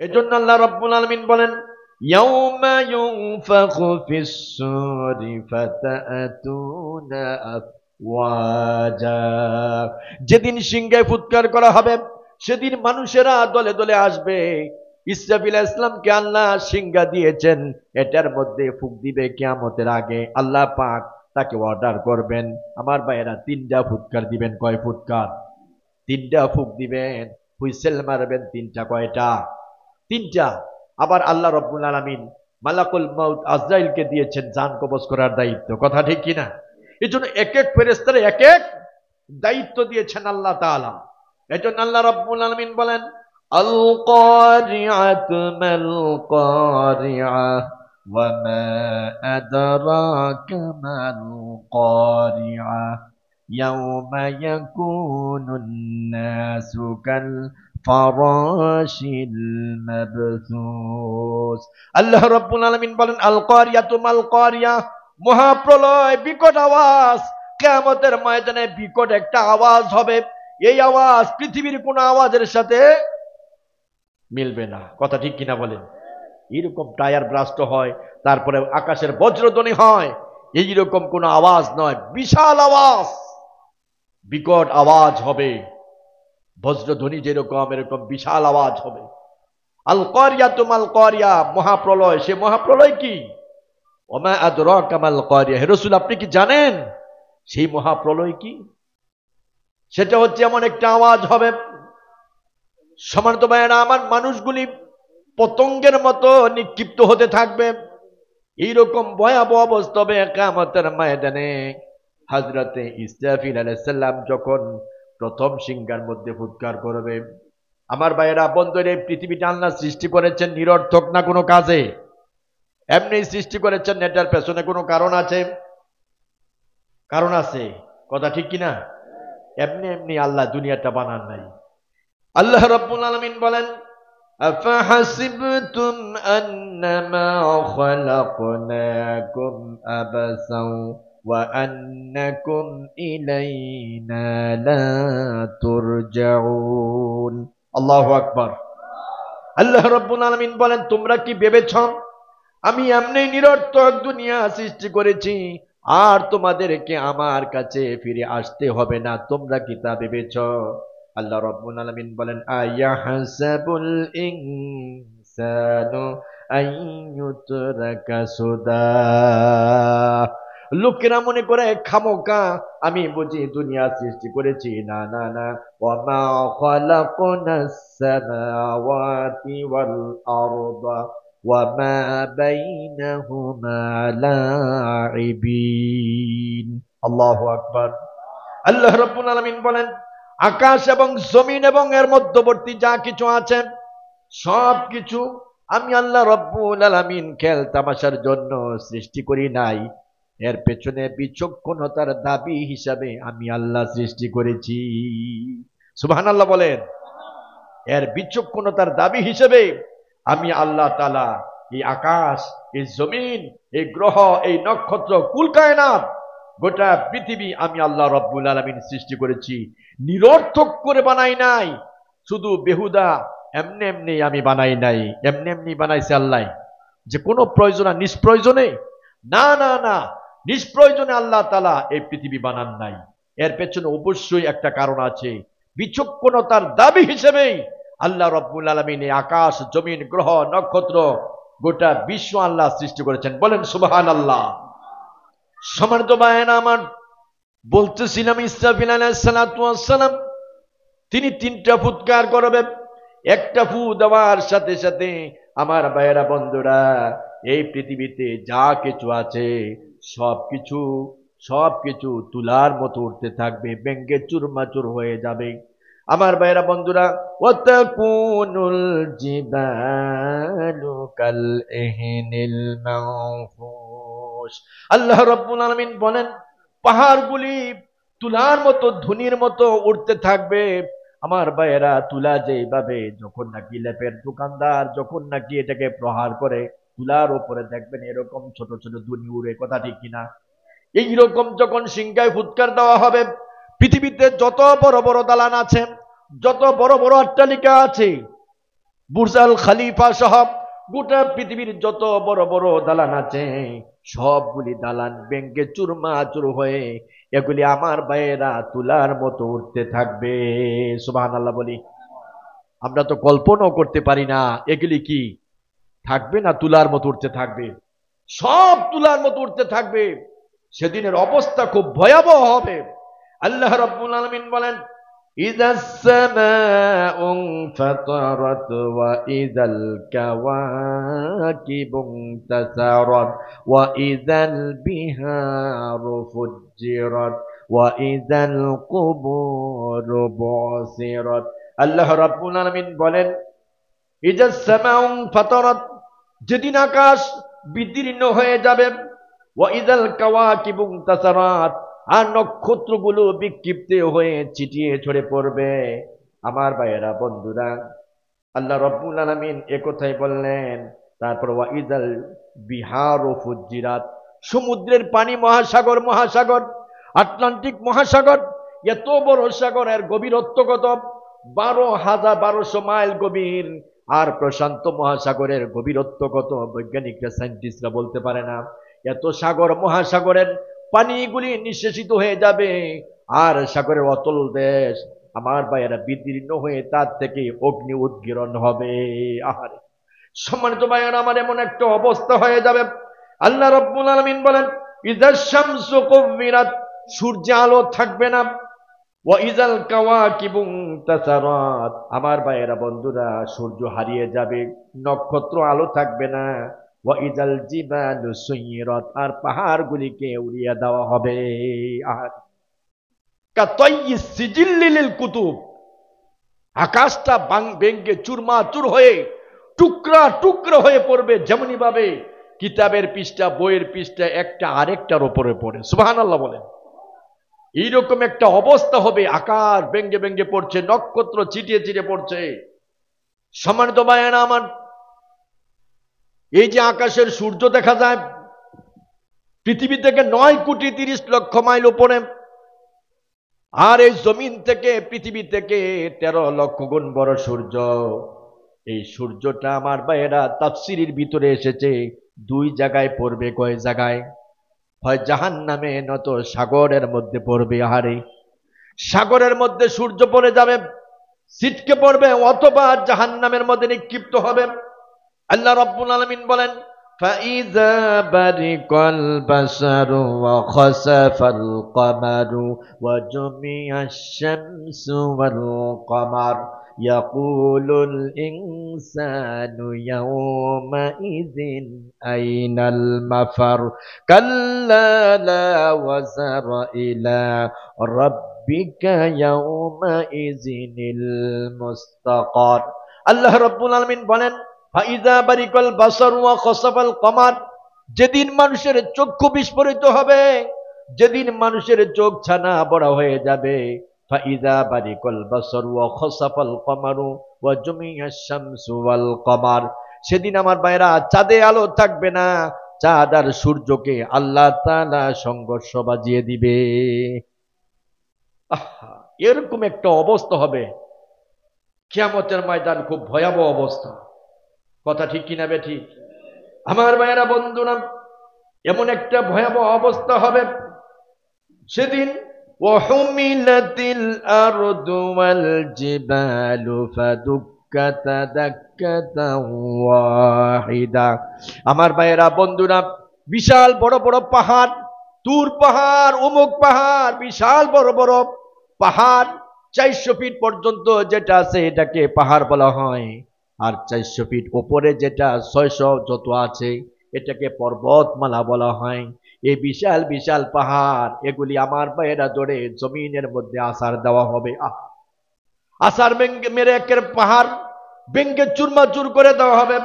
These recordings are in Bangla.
এজন্য আল্লাহ রাব্বুল আলামিন বলেন, ইয়াউমা ইউনফাখু ফিস-সূরি ফাতাতুনা আফওয়াজা। যেদিন সিংহায় ফুৎকার করা হবে সেদিন মানুষেরা দলে দলে আসবে। ইসরাফিল আলাইহিস সালামকে আল্লাহ সিংহা দিয়েছেন, এটার মধ্যে ফুঁক দিবে কিয়ামতের আগে। আল্লাহ পাক তাকে অর্ডার করবেন, আমার ভাইয়েরা তিনটা ফুৎকার দিবেন। কয় ফুৎকার? তিনটা ফুঁক দিবেন। হুইসেল মারবেন তিনটা। কয়টা? তিনটা। আবার আল্লাহ রব্বুল আলামিন মালাকুল মউত আজরাইলকে দিয়েছেন জান কবজ করার দায়িত্ব। কথা ঠিক কিনা? এই জন্য এক এক ফেরেশতার এক এক দায়িত্ব দিয়েছেন আল্লাহ তাআলা। এই জন্য আল্লাহ রব্বুল আলামিন বলেন, আল কারিআতু মাল কারিআ ওয়া মা আদরাকা মাল কারিআ ইয়াউমা ইয়াকুনুন নাসু কাল ফারাশিল মাবসুস। আল্লাহ রাব্বুল আলামিন বলেন, আল কারিয়াতু মাল কারিয়া, মহাপ্রলয়, বিকট আওয়াজ। কিয়ামতের ময়দানে বিকট একটা আওয়াজ হবে। এই আওয়াজ পৃথিবীর কোন আওয়াজের সাথে মিলবে না। কথা ঠিক কিনা বলেন? এরকম টায়ার ব্রাস্ট হয়, তারপরে আকাশের বজ্রধ্বনি হয়, এইরকম কোন আওয়াজ নয়। বিশাল আওয়াজ, বিকট আওয়াজ হবে। বজ্রধ্বনি যেরকম এরকম বিশাল আওয়াজ হবে। আল কারিয়াতু মাল কারিয়া, মহাপ্রলয়। সে মহাপ্রলয় কি? ওমা আদরাকা মাল কারিয়া। হে রাসূল, আপনি কি জানেন সেই মহাপ্রলয় কি? সেটা হচ্ছে এমন একটা আওয়াজ হবে, সম্মানিত ভাইয়েরা আমার, মানুষগুলি পতঙ্গের মতো নিক্ষিপ্ত হতে থাকবে। এইরকম ভয়াবহ অবস্থা হবে কিয়ামতের ময়দানে। হযরতে ইসরাফিল আলাইহিস সালাম যখন প্রথম সিংহার মধ্যে ফুৎকার করবে, আমার ভাইয়েরা বন্ধুরে, পৃথিবীটা আল্লাহ সৃষ্টি করেছেন নিরর্থক না কোনো কাজে। এমনি সৃষ্টি করেছেন, এটার পেছনে কোনো কারণ আছে? কারণ আছে। কথা ঠিক কিনা? এমনি এমনি আল্লাহ দুনিয়াটা বানান নাই। আল্লাহ রাব্বুল আলামিন বলেন, আফাহাসিবতুম আন্নামা খালাকনাকুম আবাসাও ওয়া আন্নাকুম ইলাইনা লা তুরজাউন। আল্লাহু আকবার। আল্লাহ রাব্বুল আলামিন বলেন, তোমরা কি ভেবেছ আমি এমনি নিরর্থক দুনিয়া সৃষ্টি করেছি আর তোমাদেরকে আমার কাছে ফিরে আসতে হবে না? তোমরা কি তা ভেবেছ? আল্লাহ রাব্বুল আলামিন বলেন, আয়াহসাবুল ইনসানু আইয়ুতরাকা সুদা। লোকেরা মনে করে খামোকা আমি বুঝি দুনিয়া সৃষ্টি করেছি। না না না, ওয়া মা খালাকনাস সামাওয়াতি ওয়াল আরদা ওয়া মা বাইনাহুমা লাইবিন। আল্লাহু আকবার। আল্লাহ রাব্বুল আলামিন বলেন, আকাশ এবং জমিন এবং এর মধ্যবর্তী যা কিছু আছে সব কিছু আমি আল্লাহ রাব্বুল আলামিন খেল তামাশার জন্য সৃষ্টি করি নাই। এর পেছনে বিচক্ষণতার দাবি হিসাবে আমি আল্লাহ সৃষ্টি করেছি। সুবহানাল্লাহ বলেন। এর বিচক্ষণতার দাবি হিসেবে আমি আল্লাহ তাআলা এই আকাশ, এই জমিন, এই গ্রহ, এই নক্ষত্র, কুল কায়নাত, গোটা পৃথিবী আমি আল্লাহ রাব্বুল আলামিন সৃষ্টি করেছি। নিরর্থক করে বানাই নাই, শুধু বেহুদা এমনি এমনি আমি বানাই নাই। এমনি এমনি বানাইছে আল্লাহ যে কোনো প্রয়োজনে, নিষ্প্রয়োজনে? না না না, নিষ্প্রয়োজনে আল্লাহ তাআলা এই পৃথিবী বানান নাই। এর পেছনে অবশ্যই একটা কারণ আছে। বিচক্ষণতার দাবি হিসেবে আল্লাহ রাব্বুল আলামিন এই আকাশ, জমিন, গ্রহ, নক্ষত্র, গোটা বিশ্ব আল্লাহ সৃষ্টি করেছেন। বলেন সুবহানাল্লাহ। সম্মানিত ভাইয়েরা আমার, বলতেছিলাম ইসরাফিল আলাইহিস সালাতু ওয়াস সালাম তিনি তিনটা ফুৎকার করবেন। একটা ফু দেওয়ার সাথে সাথে আমার ভাইয়েরা বন্ধুরা, এই পৃথিবীতে যা কিছু আছে সবকিছু তুলার মতো উঠতে থাকবে, ব্যঙ্গে চুরমাচুর হয়ে যাবে। আমার ভাইয়েরা বন্ধুরা, ওয়াতাকুনুল জিবালু কাল ইহনিল মানফুশ। আল্লাহ রাব্বুল আলামিন বলেন, পাহাড়গুলি তুলার মতো, ধুনির মতো উঠতে থাকবে। আমার ভাইয়েরা, তুলা যেভাবে যখন নাকি লেপের দোকানদার যখন নাকি এটাকে প্রহার করে, তুলার উপরে দেখবেন এরকম ছোট ছোট ধুনি উড়ে। কথা ঠিক কিনা? এইরকম যখন সিংহায় ফুৎকার দেওয়া হবে, পৃথিবীতে যত বড় বড় দালান আছে, যত বড় বড় অট্টালিকা আছে, বুর্জ আল খলিফা সহ গোটা পৃথিবীর যত বড় বড় দালান আছে সবগুলি দালান ভেঙ্গে চুরমাচুর হয়ে এগুলি আমার ভাইয়েরা তুলার মতো উঠতে থাকবে। সুবহানাল্লাহ বলি। আমরা তো কল্পনাও করতে পারি না এগুলি কি থাকবে না তুলার মতো উঠতে থাকবে। সব তুলার মতো উঠতে থাকবে। সেদিনের অবস্থা খুব ভয়াবহ হবে। আল্লাহ রাব্বুল আলামিন বলেন, ইযাস সামাউ ফাতারাত ওয়া ইযাল কাওয়াকিবু তাসারাত ওয়া ইযাল বিহারু ফুজ্জিরাত ওয়া ইযাল কুবুরু বুসিরাত। আল্লাহ রাব্বুল আলামিন বলেন, ইযাস সামাউ ফাতারাত, যেদিন আকাশ বিদীর্ণ হয়ে যাবে, ওয়া ইযাল কাওয়াকিবু তাসারাত, আর নক্ষত্রগুলো বিক্ষিপ্ত হয়ে ছিটিয়ে ছড়ে পড়বে। আমার ভাইয়েরা বন্ধুরা, আল্লাহ রাব্বুল আলামিন একথাই বললেন। তারপর ওয়া ইযাল বিহারু ফুজ্জিরাত, সমুদ্রের পানি, মহাসাগর, মহাসাগর আটলান্টিক মহাসাগর, এত বড় সাগরের গভীরত্ব কত? 12,1200 মাইল গভীর। আর প্রশান্ত মহাসাগরের গভীরত্ব কত? বৈজ্ঞানিকরা, সায়েন্টিস্টরা বলতে পারে না। এত সাগর মহাসাগরের পানিগুলি নিঃশেষিত হয়ে যাবে। আর সাগরের অতল দেশ আমার ভাইয়েরা বিদীর্ণ হয়ে তার থেকে অগ্নি উদ্গীরণ হবে। আহারে সম্মানিত ভাইয়েরা, আমার এমন একটা অবস্থা হয়ে যাবে। আল্লাহ রাব্বুল আলামিন বলেন, ইযাশ শামসু কুবিরাত, সূর্যে আলো থাকবে না। ওয়া ইযাল কাওয়াকিবু তাসারাত, আমার ভাইয়েরা বন্ধুরা সূর্য হারিয়ে যাবে, নক্ষত্র আলো থাকবে না। ওয়া ইযাল জিবালু সুইরাত, আর পাহাড়গুলিকে উড়িয়ে দেওয়া হবে। আর কাতাইয়িস সিজিল্লিল কুতুব, আকাশটা ভেঙ্গে চুরমাচুর হয়ে টুকরা টুকরা হয়ে পড়বে। যেমনি ভাবে কিতাবের পৃষ্ঠা, বইয়ের পৃষ্ঠা একটা আরেকটার উপরে পড়ে। সুবহানাল্লাহ বলেন। এইরকম একটা অবস্থা হবে, আকাশ ভেঙ্গে ভেঙ্গে পড়ছে, নক্ষত্র ছিটিয়ে ছিটিয়ে পড়ছে। সম্মানিত ভাইয়েরা আমার, এই যে আকাশের সূর্য দেখা যায় পৃথিবী থেকে 9,30,00,000 মাইল উপরে, আর এই জমিন থেকে, পৃথিবী থেকে 13 লক্ষ গুণ বড় সূর্য। এই সূর্যটা আমার ভাইয়েরা তাফসীরের ভিতরে এসেছে দুই জায়গায় পড়বে। কয় জায়গায়? হয় জাহান্নামে, নয়তো সাগরের মধ্যে পড়বে। আহারে সাগরের মধ্যে সূর্য পড়ে যাবে, ছিটকে পড়বে, অথবা জাহান্নামের মধ্যে নিক্ষিপ্ত হবে। আল্লাহ রাব্বুল আলামিন বলেন, فَإِذَا بَرِقَ الْبَصَرُ وَخَسَفَ الْقَمَرُ وَجُمِعَ الشَّمْسُ وَالْقَمَرُ يَقُولُ الْإِنسَانُ يَوْمَئِذٍ أَيْنَ الْمَفَرُّ كَلَّا لَا وَزَرَ إِلَى رَبِّكَ يَوْمَئِذٍ الْمُسْتَقَرُّ। আল্লাহ রাব্বুল আলামিন বলেন, ফাইযা বারিকাল বাসারু ওয়া খাসাফাল কমার, যেদিন মানুষের চক্ষু বিস্ফোরিত হবে, যেদিন মানুষের চোখ ছানা বড়া হয়ে যাবে। ফাইযা বারিকাল বাসারু ওয়া খাসাফাল কমারু ওয়া জুমিআশ শামসু ওয়াল কমার, সেদিন আমার ভাইরা চাঁদে আলো থাকবে না, চাঁদ আর সূর্যকে আল্লাহ তাআলা সংঘর্ষ বাজিয়ে দিবে। এরকম একটা অবস্থা হবে কিয়ামতের ময়দান, খুব ভয়াবহ অবস্থা। কথা ঠিক কিনা বে ঠিক? আমার ভাইয়েরা বন্ধুরা, এমন একটা ভয়াবহ অবস্থা হবে সেদিন। ওয়াহুমিলাতিল আরদু ওয়াল জিবালু ফাদুক্কাতা দাক্কাতাও ওয়াহিদা। আমার ভাইয়েরা বন্ধুরা, বিশাল বড় বড় পাহাড়, তুর পাহাড়, অমুক পাহাড়, বিশাল বড় বড় পাহাড়, 400 ফিট পর্যন্ত যেটা আছে এটাকে পাহাড় বলা হয়। আর 400 ফিট উপরে যেটা 600 যত আছে এটাকে পর্বতমালা বলা হয়। এই বিশাল বিশাল পাহাড়, এগুলি আমার ভাইয়েরা ধরে জমিনের মধ্যে আছাড় দেওয়া হবে। আছাড় মেরে একের পাহাড় ভেঙ্গে চুরমাচুর করে দেওয়া হবে।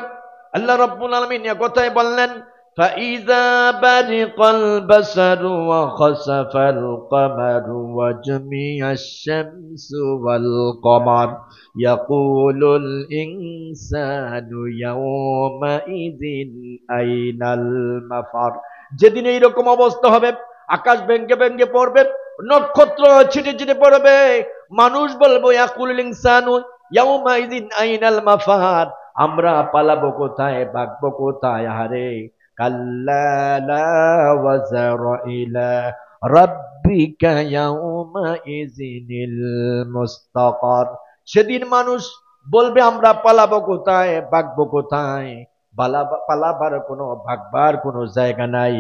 আল্লাহ রাব্বুল আলামিন এ কথাই বললেন, فَإِذَا بَرِقَ الْبَصَرُ وَخَسَفَ الْقَمَرُ وَجُمِعَ الشَّمْسُ وَالْقَمَرُ يَقُولُ الْإِنسَانُ يَوْمَئِذٍ أَيْنَ الْمَفَرُّ। যেদিন এইরকম অবস্থা হবে, আকাশ ভেঙ্গে ভেঙ্গে পড়বে, নক্ষত্র ছিটে ছিটে পড়বে, মানুষ বলবো ইয়াকুলুল ইনসানু, ইয়াউমাইযিন আইনাল মাফার, আমরা পালাবো কোথায়, ভাগবো কোথায়? আরে কাল্লা লা ওয়াজারা ইলা রাব্বিকা ইয়াউমাইযিনিল মুস্তাকার। সেদিন মানুষ বলবে আমরা পালাবো কোথায়, ভাগবো কোথায়? পালাবার কোনো, ভাগবার কোনো জায়গা নাই।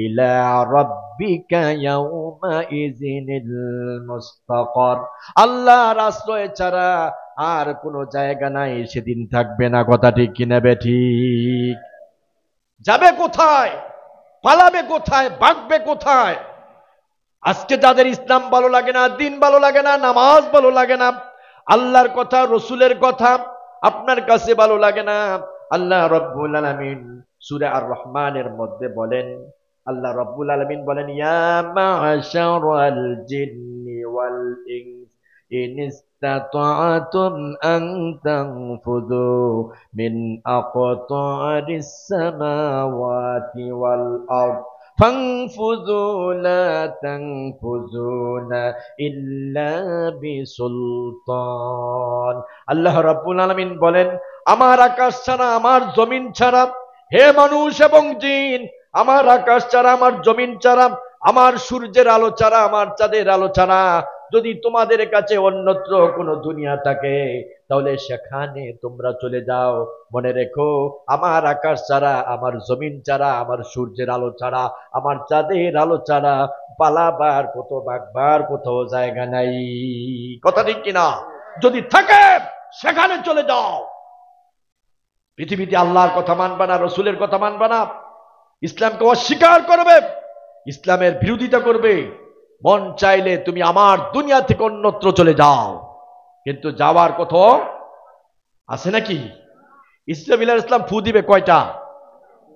ইলা রাব্বিকা ইয়াউমাইযিনিল মুস্তাকার, আল্লাহর আশ্রয় ছাড়া আর কোনো জায়গা নাই, সেদিন থাকবে না। কথা ঠিক কিনা বেঠিক? যাবে কোথায়, পালাবে কোথায়, ভাগবে কোথায়? আজকে যাদের ইসলাম ভালো লাগে না, দিন ভালো লাগে না, নামাজ ভালো লাগে না, আল্লাহর কথা রসুলের কথা আপনার কাছে ভালো লাগে না, আল্লাহ রব্বুল আলামিন সূরা আর রহমানের মধ্যে বলেন, আল্লাহ রব্বুল আলামিন বলেন, ইয়া মা'শারাল জিন্নি ওয়াল ইনস ইন ইসতাতা'তুম আন তানফুযু মিন আকতারিস সামাওয়াতি ওয়াল আরদ ফানফুযু লা তানফুযুনা ইল্লা বিসুলতান। আল্লাহ রাব্বুল আলামিন বলেন, আমার আকাশ ছাড়া, আমার জমিন ছাড়া, হে মানুষ এবং জিন, আমার আকাশ ছাড়া, আমার জমিন ছাড়া, আমার সূর্যের আলো ছাড়া, আমার চাঁদের আলো ছাড়া যদি তোমাদের কাছে অন্যত্র কোনো দুনিয়া থাকে, তাহলে সেখানে তোমরা চলে যাও। মনে রেখো, আমার আকাশ ছাড়া, আমার জমিন ছাড়া, আমার সূর্যের আলো ছাড়া, আমার চাঁদের আলো ছাড়া পালাবার কত, ভাগবার কোথাও জায়গা নাই। কথা ঠিক কিনা? যদি থাকে সেখানে চলে যাও। পৃথিবীতে আল্লাহর কথা মানবা না, রসুলের কথা মানবা না, ইসলামকে অস্বীকার করবে, ইসলামের বিরোধিতা করবে, মন চাইলে তুমি আমার দুনিয়া থেকে অন্যত্র চলে যাও, কিন্তু যাওয়ার কথা আছে নাকি? ইসরাফিল আলাইহিস সালাম ফু দিবে কয়টা?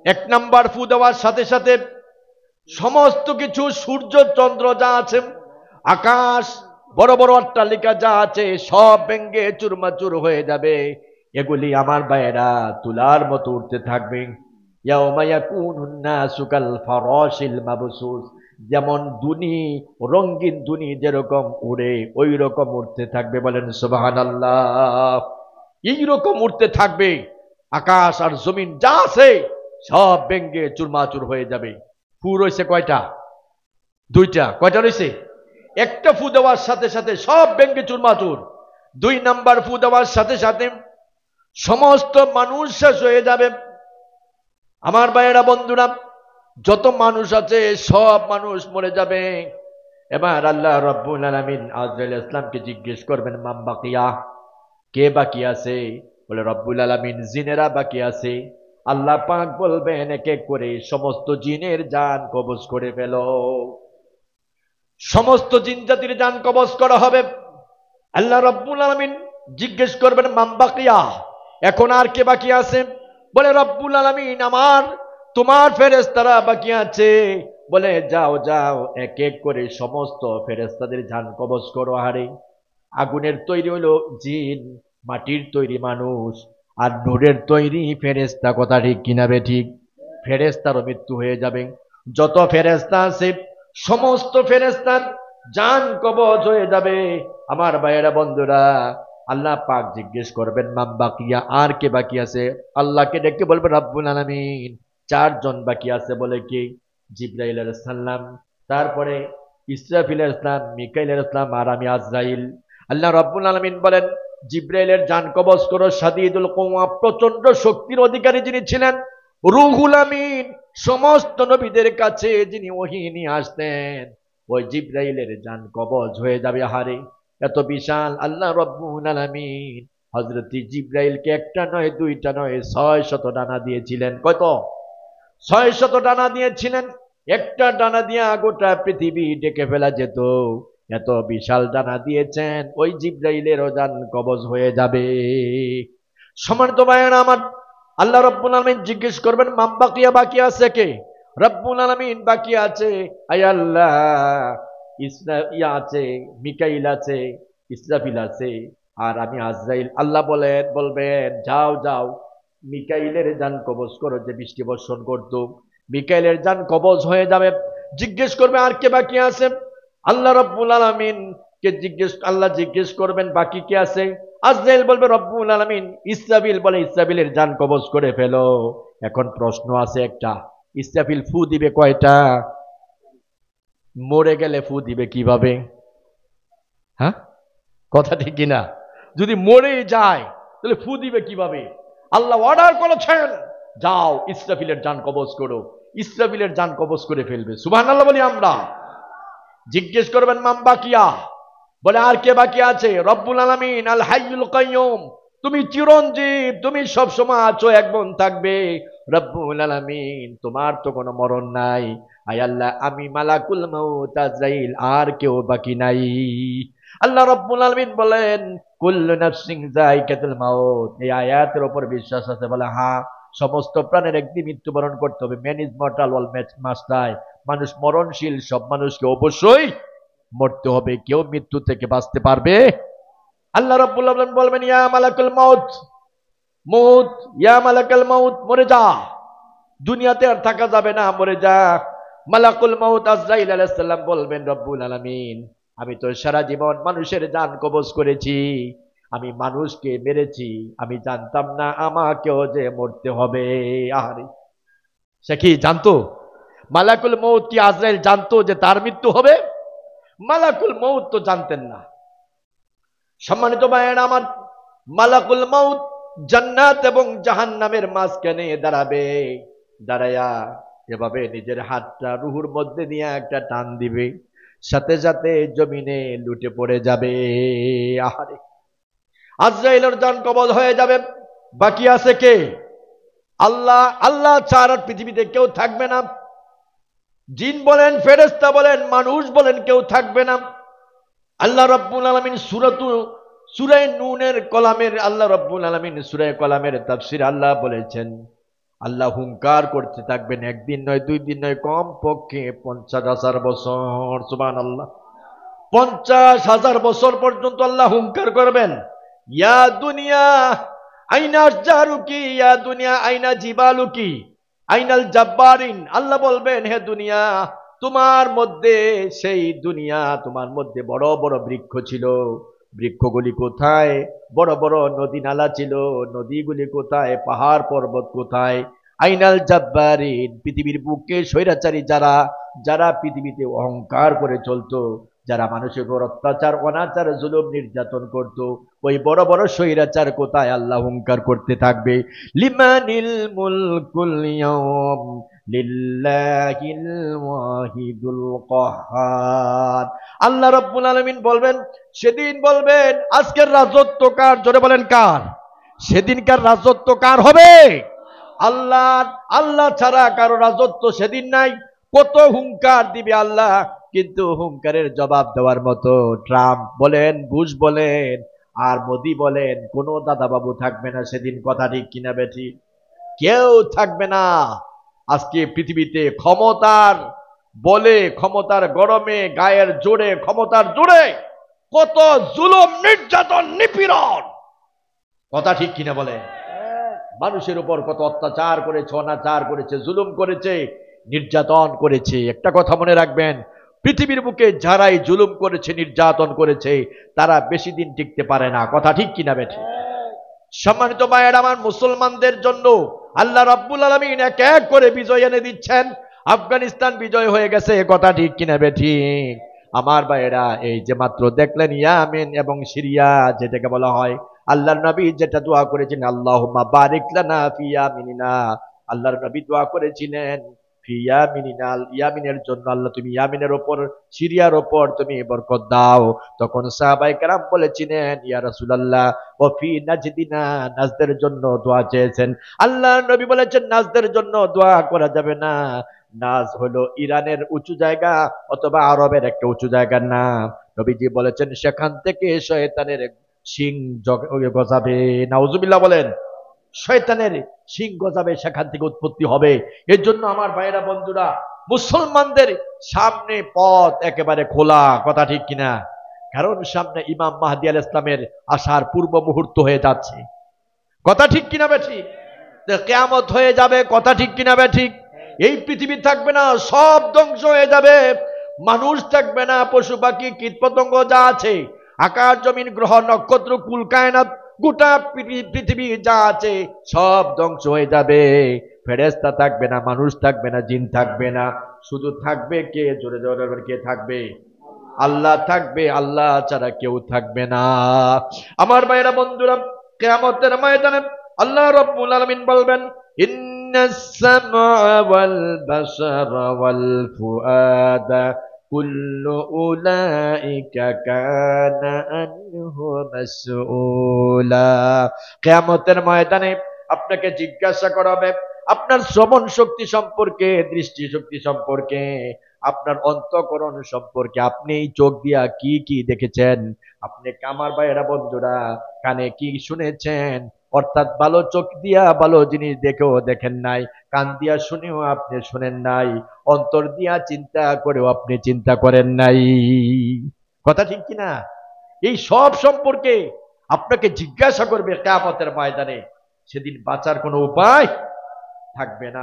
এক নাম্বার ফু দেওয়ার সাথে সাথে সমস্ত কিছু, সূর্য চন্দ্র যা আছে, আকাশ, বড় বড় অট্টালিকা যা আছে, সব ভেঙ্গে চুরমাচুর হয়ে যাবে। এগুলি আমার ভাইয়েরা তুলার মতো উঠতে থাকবে। ইয়াউমা ইয়াকুনুন নাসু কাল ফারাশিল মাবসুস, যেমন দুনি, রঙিন দুনি যেরকম উড়ে, ওই রকম উঠতে থাকবে। বলেন সুবহানাল্লাহ। এইরকম উঠতে থাকবে, আকাশ আর জমিন যা আছে সব ভেঙ্গে চুরমাচুর হয়ে যাবে। ফু রয়েছে কয়টা? দুইটা। কয়টা রয়েছে? একটা ফু দেওয়ার সাথে সাথে সব ভেঙ্গে চুরমাচুর। দুই নাম্বার ফু দেওয়ার সাথে সাথে সমস্ত মানুষ শেষ হয়ে যাবে। আমার ভাইয়েরা, বন্ধুরা, যত মানুষ আছে সব মানুষ মরে যাবে। এবার আল্লাহ রাব্বুল আলামিন আজরাইল ইসলামকে জিজ্ঞেস করবেন, মান বাকিয়া, কে বাকি আছে? বলে রব্বুল আলামিন, জিনেরা বাকি আছে। আল্লাহ পাক বলবেন, এক এক করে সমস্ত জিনের জান কবজ করে ফেলো। সমস্ত জিন জাতির জান কবজ করা হবে। আল্লাহ রাব্বুল আলামিন জিজ্ঞেস করবেন, মান বাকিয়া, এখন আর কে বাকি আছে? বলে রব্বুল আলামিন, আমার তোমার ফেরেশতারা বাকি আছে। বলে যাও যাও, এক এক করে সমস্ত ফেরেশতাদের জান কবজ করো। হারে আগুনের তৈরি হলো জিন, মাটির তৈরি মানুষ, আর নূরের তৈরি ফেরেশতা। কথা ঠিক কিনা বে ঠিক? ফেরেশতারও মৃত্যু হয়ে যাবে। যত ফেরেশতা আছে সমস্ত ফেরেশতার জান কবজ হয়ে যাবে। আমার ভাইয়েরা, বন্ধুরা, আল্লাহ পাক জিজ্ঞেস করবেন, মান বাকিয়া, আর কে বাকি আছে? আল্লাহকে ডেকে বলবে রব্বুল আলামিন, চারজন বাকি আছে। বলে কি? জিবরাইল আলাইহিস সালাম, তারপরে ইসরাফিল আলাইহিস সালাম, মিকাইল আলাইহিস সালাম, আর আমি আজরাইল। আল্লাহ রাব্বুল আলামিন বলেন, জিবরাইলের জান কবজ করো। শাদীদুল কুওয়া, প্রচন্ড শক্তির অধিকারী যিনি ছিলেন, রুহুল আমিন, সমস্ত নবীদের কাছে যিনি ওহী নিয়ে আসতেন, ওই জিবরাইলের জান কবজ হয়ে যাবে। হারে এত বিশাল আল্লাহ রাব্বুল আলামিন হযরত জিবরাইলকে একটা নয়, দুইটা নয়, 600 ডানা দিয়েছিলেন। কত? 600 ডানা দিয়েছিলেন। একটা ডানা দিয়ে গোটা পৃথিবী ডেকে ফেলা যেত। এত বিশাল ডানা দিয়েছেন, ওই জিবরাইলের জান কবজ হয়ে যাবে। সম্মানিত ভাইয়েরা আমার, আল্লাহ রাব্বুল আলামিন জিজ্ঞেস করবেন, মান বাকিয়া, বাকি আছে কে? রাব্বুল আলামিন বাকি আছে, আয় আল্লাহ, আছে, মিকাইল আছে, ইসরাফিল আছে, আর আমি আজরাইল। আল্লাহ বলবেন, যাও যাও, মিকাইলের জান কবজ করো, যে বৃষ্টি বর্ষণ করতো, মিকাইলের জান কবজ হয়ে যাবে। জিজ্ঞেস করবে, আর কে বাকি আছে? আল্লাহ রাব্বুল আলামিন কে আল্লাহ জিজ্ঞেস করবেন বাকি কে আছে? আজরাইল বলবে রব্বুল আলামিন। ইসরাফিল বলে ইসরাফিলের জান কবজ করে ফেলো। এখন প্রশ্ন আছে একটা, ইসরাফিল ফু দিবে কয়টা? মরে গেলে ফু দিবে কিভাবে? হ্যাঁ, কথা ঠিক কিনা? যদি মরে যায় তাহলে ফু দিবে কিভাবে? আল্লাহ অর্ডার করেছেন যাও ইসরাফিলের জান কবজ করো। ইসরাফিলের জান কবজ করে ফেলবে। সুবহানাল্লাহ বলি আমরা। জিজ্ঞেস করবেন মান বাকিয়া, বলে আর কে বাকি আছে? রব্বুল আলামিন আল হাইয়ুল কাইয়ুম, তুমি চিরঞ্জীব, তুমি সব সময় আছো, একমন থাকবে। রব্বুল আলামিন তোমার তো কোনো মরণ নাই। আয় আল্লাহ আমি মালাকুল মাউত আজরাইল, আর কেউ বাকি নাই। আল্লাহ রব্বুল আলামিন বলেন কুল্লু নাফসিন যায়িকাতুল মাউত। এই আয়াতের উপর বিশ্বাস আছে? বলে হ্যাঁ, সমস্ত প্রাণের একদিন মৃত্যুবরণ করতে হবে। Man is mortal all must die, মানুষ মরণশীল, সব মানুষকে অবশ্যই মরতে হবে, কেউ মৃত্যু থেকে বাঁচতে পারবে? আল্লাহ রাব্বুল আলামিন বলবেন ইয়া মালাকুল মাউত, মউত, ইয়া মালাকুল মাউত, মরে যা, দুনিয়াতে আর থাকা যাবে না, মরে যা। মালাকুল মাউত আজরাইল আলাইহিস সালাম বলবেন রব্বুল আলামিন আমি তো সারা জীবন মানুষের জান কবজ করেছি, আমি মানুষকে মেরেছি, আমি জানতাম না আমাকেও যে মরতে হবে। আরে সে কি জানতো? মালাকুল মউত কি আজরাইল জানতো যে তার মৃত্যু হবে? মালাকুল মউত তো জানতেন না। সম্মানিত ভাইয়েরা আমার, মালাকুল মউত জান্নাত এবং জাহান্নামের মাঝখানে দাঁড়াবে। দাঁড়ায়া এভাবে নিজের হাতটা রুহুর মধ্যে নিয়ে একটা টান দিবে, সাথে সাথে জমিনে লুটে পড়ে যাবে। আহারে, আজরাইলের জান কবজ হয়ে যাবে। বাকি আছে কে? আল্লাহ। আল্লাহ ছাড়া পৃথিবীতে কেউ থাকবে না। জিন বলেন, ফেরেশতা বলেন, মানুষ বলেন, কেউ থাকবে না। আল্লাহ রাব্বুল আলামিন সূরা নূনের কলামের, আল্লাহ রাব্বুল আলামিন সূরা কলামের তাফসীর আল্লাহ বলেছেন আল্লাহ হুঙ্কার করতে থাকবেন, একদিন নয়, দুই দিন নয়, কম পক্ষে 50,000 বছর। সুবহানাল্লাহ, 50,000 বছর পর্যন্ত আল্লাহ হুঙ্কার করবেন। ইয়া দুনিয়া আইনা আশজারুকি, ইয়া দুনিয়া আইনা জিবালুকি, আইনাল জাব্বারিন। আল্লাহ বলবেন হে দুনিয়া, তোমার মধ্যে, সেই দুনিয়া তোমার মধ্যে বড় বড় বৃক্ষ ছিল, বৃক্ষগুলি কোথায়? বড় বড় নদী নালা ছিল, নদীগুলি কোথায়? পাহাড় পর্বত কোথায়? আইনাল জাব্বারিন, পৃথিবীর বুকে স্বৈরাচারী যারা, যারা পৃথিবীতে অহংকার করে চলতো, যারা মানুষের উপর অত্যাচার, অনাচার, জুলুম, নির্যাতন করত, ওই বড় বড় স্বৈরাচার কোথায়? আল্লাহ হুঙ্কার করতে থাকবে লিমানিল মুলকুল ইয়াউম লিল্লাহিল ওয়াহিদুল কাহ্হার। আল্লাহ রাব্বুল আলামিন বলবেন, সেদিন বলবেন আজকের রাজত্ব কার? জোরে বলেন কার? সেদিনকার রাজত্ব কার হবে? আল্লাহ। আল্লাহ ছাড়া কারো রাজত্ব সেদিন নাই। কত হুঙ্কার দিবে আল্লাহ, কিন্তু হুঙ্কারের জবাব দেওয়ার মতো ট্রাম্প বলেন, বুশ বলেন, আর মোদি বলেন, কোন দাদাবাবু থাকবে না সেদিন। কথা ঠিক কিনা বেঠি? কেউ থাকবে না। আজকে পৃথিবীতে ক্ষমতার বলে, ক্ষমতার গরমে, গায়ের জোরে, ক্ষমতার জোরে কত জুলুম, নির্যাতন, নিপীড়ন। কথা ঠিক কিনা বলে? মানুষের উপর কত অত্যাচার করেছে, অনাচার করেছে, জুলুম করেছে, নির্যাতন করেছে। একটা কথা মনে রাখবেন, পৃথিবীর বুকে যারাই জুলুম করেছে, নির্যাতন করেছে, তারা বেশি দিন টিকতে পারে না। কথা ঠিক কিনা বেঠি? সম্মানিত ভাইয়েরা আমার, মুসলমানদের জন্য আল্লাহ রাব্বুল আলামিন এক এক করে বিজয় এনে দিচ্ছেন। আফগানিস্তান বিজয় হয়ে গেছে। কথা ঠিক কিনা বেঠি? আমার ভাইয়েরা, এই যে মাত্র দেখলেন ইয়ামেন এবং সিরিয়া, যেটাকে বলা হয়, আল্লাহর নবী যেটা দোয়া করেছেন, আল্লাহুম্মা বারিক লানা ফি ইয়ামিনিনা, আল্লাহর নবী দোয়া করেছিলেন ফি ইয়ামিনিনা, ইয়ামিনের জন্য, আল্লাহ তুমি ইয়ামিনের উপর, সিরিয়ার উপর তুমি বরকত দাও। তখন সাহাবায়ে কেরাম বলেছিলেন ইয়া রাসূলুল্লাহ ওয়া ফি নাজদিনা, নাজদের জন্য দোয়া চেয়েছেন। আল্লাহর নবী বলেছেন নাজদের জন্য দোয়া করা যাবে না। নাজ হলো ইরানের উঁচু জায়গা অথবা আরবের একটা উঁচু জায়গার নাম। নবীজি বলেছেন সেখান থেকে শয়তানের শিং গজাবে। নাউজুবিল্লাহ বলেন। শয়তানের শিং গজাবে, সেখান থেকে উৎপত্তি হবে। এর জন্য আমার ভাইয়েরা, বন্ধুরা, মুসলমানদের সামনে পথ একেবারে খোলা। কথা ঠিক কিনা? কারণ সামনে ইমাম মাহদী আলাইহিস সালামের আসার পূর্ব মুহূর্ত হয়ে যাচ্ছে। কথা ঠিক কিনা বেঠিক? কিয়ামত হয়ে যাবে। কথা ঠিক কিনা বেঠিক? এই পৃথিবী থাকবে না, সব ধ্বংস হয়ে যাবে। মানুষ থাকবে না, পশু পাখি কীট পতঙ্গ যা আছে, আকাশ জমিন গ্রহ নক্ষত্র কুল কায়নাত গোটা পৃথিবী যা আছে সব ধ্বংস হয়ে যাবে। ফেরেশতা থাকবে না, মানুষ থাকবে না, জিন থাকবে না, শুধু থাকবে কে? জোরে জোরে কে থাকবে? আল্লাহ থাকবে, আল্লাহ ছাড়া কেউ থাকবে না। আমার ভাইরা বন্ধুরা, কিয়ামতের ময়দানে আল্লাহ রাব্বুল আলামিন বলবেন, ইন্নাস সামআ ওয়াল বাসারা ওয়াল ফুআদা কুল্লু উলাইকা কানা আনহু মাসউলা। কিয়ামতের ময়দানে আপনাকে জিজ্ঞাসা করা হবে আপনার শ্রবণ শক্তি সম্পর্কে, দৃষ্টি শক্তি সম্পর্কে, আপনার অন্তঃকরণ সম্পর্কে, আপনি চোখ দিয়া কি কি দেখেছেন, আপনি কামার ভাইয়েরা বন্ধুরা কানে কি শুনেছেন, অর্থাৎ ভালো চোখ দিয়া ভালো জিনিস দেখেও দেখেন নাই, কান দিয়া শুনেও আপনি শুনেন নাই, অন্তর দিয়া চিন্তা করেও আপনি চিন্তা করেন নাই। কথা ঠিক কিনা? এই সব সম্পর্কে আপনাকে জিজ্ঞাসা করবে কিয়ামতের ময়দানে। সেদিন বাঁচার কোনো উপায় থাকবে না।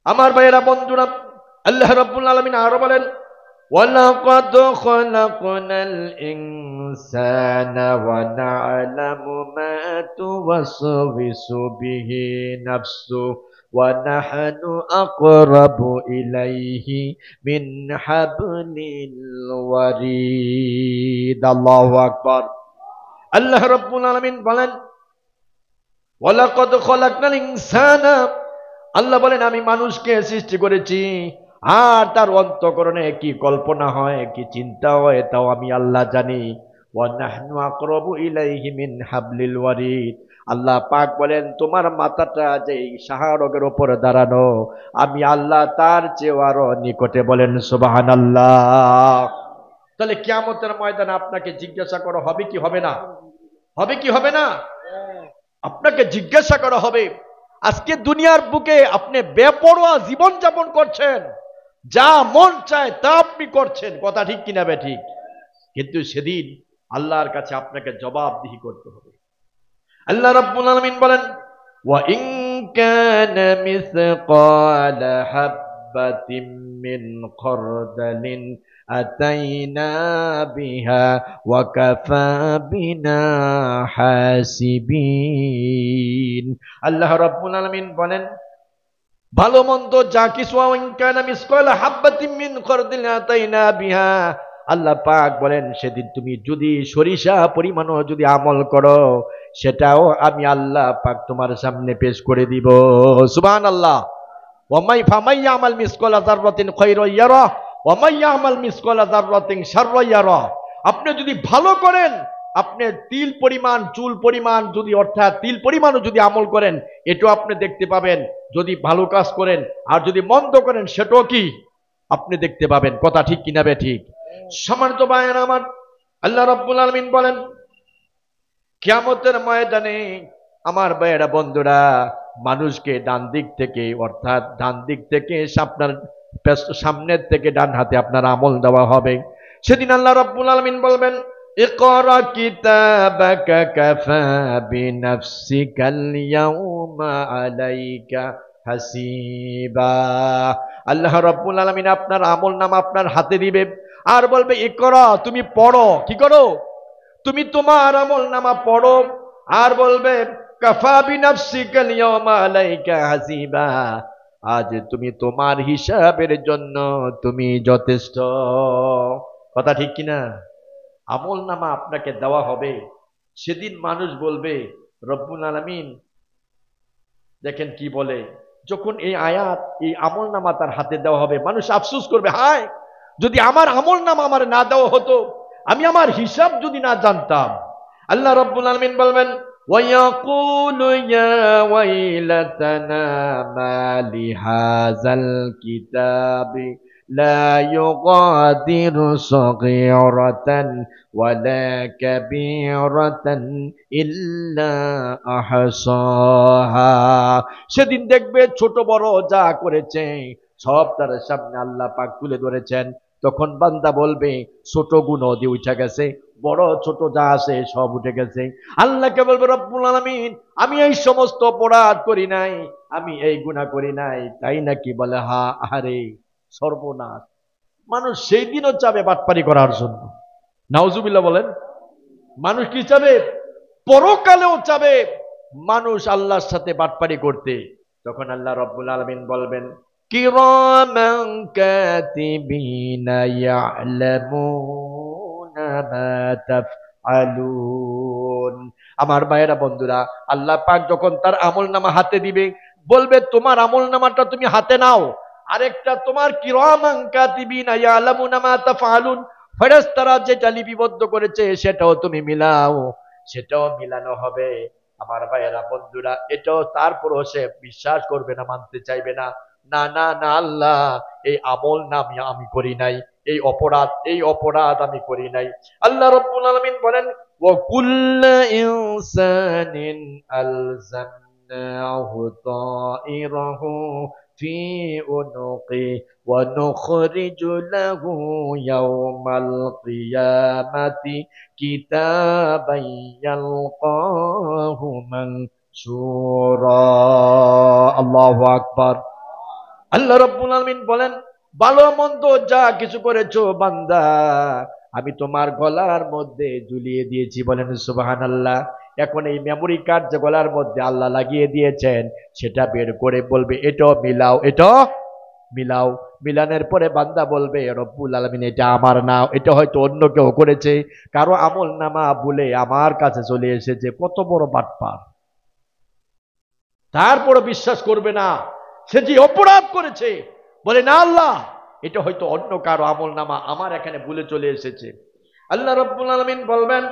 আমার ভাইয়েরা বন্ধুরা, আল্লাহ রাব্বুল আলামিন আরো বলেন, ওয়ালাকাদ খলাকনাল ইনসানা ওয়া না'লামু মা তুওয়াসবিসু বিহি নাফসু ওয়া নাহনু আকরাবু ইলাইহি মিন হাবলিল ওয়ারিদ। আল্লাহু আকবার। আল্লাহ রাব্বুল আলামিন বলেন, ওয়ালাকাদ খলাকনাল ইনসানা, আল্লাহ বলেন আমি মানুষকে সৃষ্টি করেছি, আর তার অন্তঃকরণে কি কল্পনা হয়, কি চিন্তা হয়, তাও আমি আল্লাহ জানি। ওয়া নাহনু আকরাবু ইলাইহি মিন হাবলিল ওয়ারিদ। আল্লাহ পাক বলেন তোমার মাথাটা যে শাহরগের উপর দাঁড়ানো, আমি আল্লাহ তার চেয়ে আরো নিকটে। বলেন সুবহানাল্লাহ। তাহলে কিয়ামতের ময়দানে আপনাকে জিজ্ঞাসা করা হবে কি হবে না? হবে কি হবে না? আপনাকে জিজ্ঞাসা করা হবে। আজকে দুনিয়ার বুকে আপনি বেপরোয়া জীবন যাপন করছেন, যা মন চায় তা আপনি করছেন, কথা ঠিক কিনা বে ঠিক? কিন্তু সেদিন আল্লাহর কাছে আপনাকে জবাবদিহি করতে হবে। আল্লাহ রাব্বুল আলামিন বলেন, ওয়া ইন কানা মিসকালা হাববাতিন মিন খারদালিন আতাইনা বিহা ওয়া কাফা বিনা হাসিবিন। আল্লাহ রাব্বুল আলামিন বলেন, ভালো মন্দ যা কিছু, ওয়া ইন কানা মিসকালা হাববাতিন মিন খারদালিন আতাইনা বিহা, আল্লাহ পাক বলেন সেদিন তুমি যদি সরিষা পরিমাণও যদি আমল করো, সেটাও আমি আল্লাহ পাক তোমার সামনে পেশ করে দিব। সুবহানাল্লাহ। ওয়ামাই ফামাই ইয়ামাল মিসকালা যাররাতিন খায়রান ইয়ারা ওয়া মাই ইয়ামাল মিসকালা যাররাতিন শাররান ইয়ারা। আপনি যদি ভালো করেন, আপনি তিল পরিমাণ চুল পরিমাণ যদি, অর্থাৎ তিল পরিমাণও যদি আমল করেন, এটাও আপনি দেখতে পাবেন। যদি ভালো কাজ করেন আর যদি মন্দ করেন, সেটাও কি আপনি দেখতে পাবেন। কথা ঠিক কিনা বে ঠিক? সম্মানিত ভাইয়েরা আমার, আল্লাহ রাব্বুল আলামিন বলেন কিয়ামতের ময়দানে আমার ভাইয়েরা বন্ধুরা মানুষকে ডান দিক থেকে, অর্থাৎ ডান দিক থেকে আপনার সামনের থেকে ডান হাতে আপনার আমল দেওয়া হবে। সেদিন আল্লাহ রাব্বুল আলামিন বলবেন, ইকরা কিতাবাকা কাফা বিনাফসিকাল ইয়াউমা আলাইকা হাসিবা। আল্লাহ রাব্বুল আলামিন আপনার আমলনামা আপনার হাতে দিবে আর বলবে, ইকরা, তুমি পড়ো। কি করো? তুমি তোমার আমলনামা পড়ো। আর বলবে, কাফা বিনাফসিকাল ইয়াউমা আলাইকা হাসিবা, আজ তুমি তোমার হিসাবের জন্য তুমি যথেষ্ট। কথা ঠিক কিনা? আমলনামা আপনাকে দেওয়া হবে। সেদিন মানুষ বলবে, রব্বুল আলামিন দেখেন কি বলে, যখন এই আয়াত, এই আমলনামা তার হাতে দেওয়া হবে, মানুষ আফসোস করবে, হায় যদি আমার আমলনামা আমার না দেওয়া হতো, আমি আমার হিসাব যদি না জানতাম। আল্লাহ রাব্বুল আলামিন বলবেন, ওয়ায়াকুলু ইয়া ওয়াইলাতানা মা লিহাযাল কিতাবি লা ইউগাদিরু সগীরাতান ওয়ালা কাবীরাতান ইল্লা আহসাহা। সেদিন দেখবে ছোট বড় যা করেছে সব তার সামনে আল্লাহ পাক তুলে ধরেছেন। তখন বান্দা বলবে, ছোট গুনাহ দিয়ে উঠে গেছে, বড় ছোট যা আছে সব উঠে গেছে। আল্লাহকে বলবে, রব্বুল আলামিন আমি এই সমস্ত অপরাধ করি নাই, আমি এই গুনাহ করি নাই। তাই নাকি? বলে, হা, আরে সর্বনাশ, মানুষ সেই দিনও চাবে বাটপারি করার জন্য। নাউজুবিল্লাহ বলেন। মানুষ কি চাবে? পরকালেও চাবে মানুষ আল্লাহর সাথে বাটপারি করতে। তখন আল্লাহ রাব্বুল আলামিন বলবেন, কিরামান কাতিবিনা ইয়ালামুনা মা তাফআলুন। আমার ভাইয়েরা বন্ধুরা, আল্লাহ পাক যখন তার আমলনামা হাতে দিবে, বলবে তোমার আমলনামাটা তুমি হাতে নাও, আরেকটা তোমার কিরামান কাতিবিনা ইয়ালামুনা মা তাফআলুন, ফেরেশতারা যেটা লিপিবদ্ধ করেছে সেটাও তুমি মিলাও, সেটাও মিলানো হবে। আমার ভাইয়েরা বন্ধুরা, এটাও তারপরও সে বিশ্বাস করবে না, মানতে চাইবে না। না না না, আল্লাহ এই আমল নাম আমি করি নাই, এই অপরাধ আমি করি নাই। আল্লাহ রাব্বুল আলামিন বলেন, ওয়া কুল্লু ইনসানিন আলজামনাহু তাইরাহু ফি উনুকি ওয়া নুখরিজু লাহু ইয়াওমাল কিয়ামাতি কিতাবান ইয়ালকাহু মানসুরা। আল্লাহু আকবার। আল্লাহ রাব্বুল আলামিন বলেন, ভালো মন্দ যা কিছু করেছো বান্দা, আমি তোমার গলার মধ্যে ঝুলিয়ে দিয়েছি। বলেন সুবহানাল্লাহ। এখন এই মেমোরি কার্ড যে গলার মধ্যে আল্লাহ লাগিয়ে দিয়েছেন, সেটা বের করে বলবে, এটা মিলাও, এটা মিলাও। মিলানের পরে বান্দা বলবে, রব্বুল আলামিন এটা আমার না, এটা হয়তো অন্য কেউ করেছে, কারো আমল নামা ভুলে আমার কাছে চলে এসেছে। কত বড় বাটপার! তারপরে বিশ্বাস করবে না, সে যে অপরাধ করেছে, বলে না আল্লাহ এটা হয়তো অন্য কারো আমল নামা আমার এখানে ভুলে চলে এসেছে। আল্লাহ রাব্বুল আলামিন বলবেন,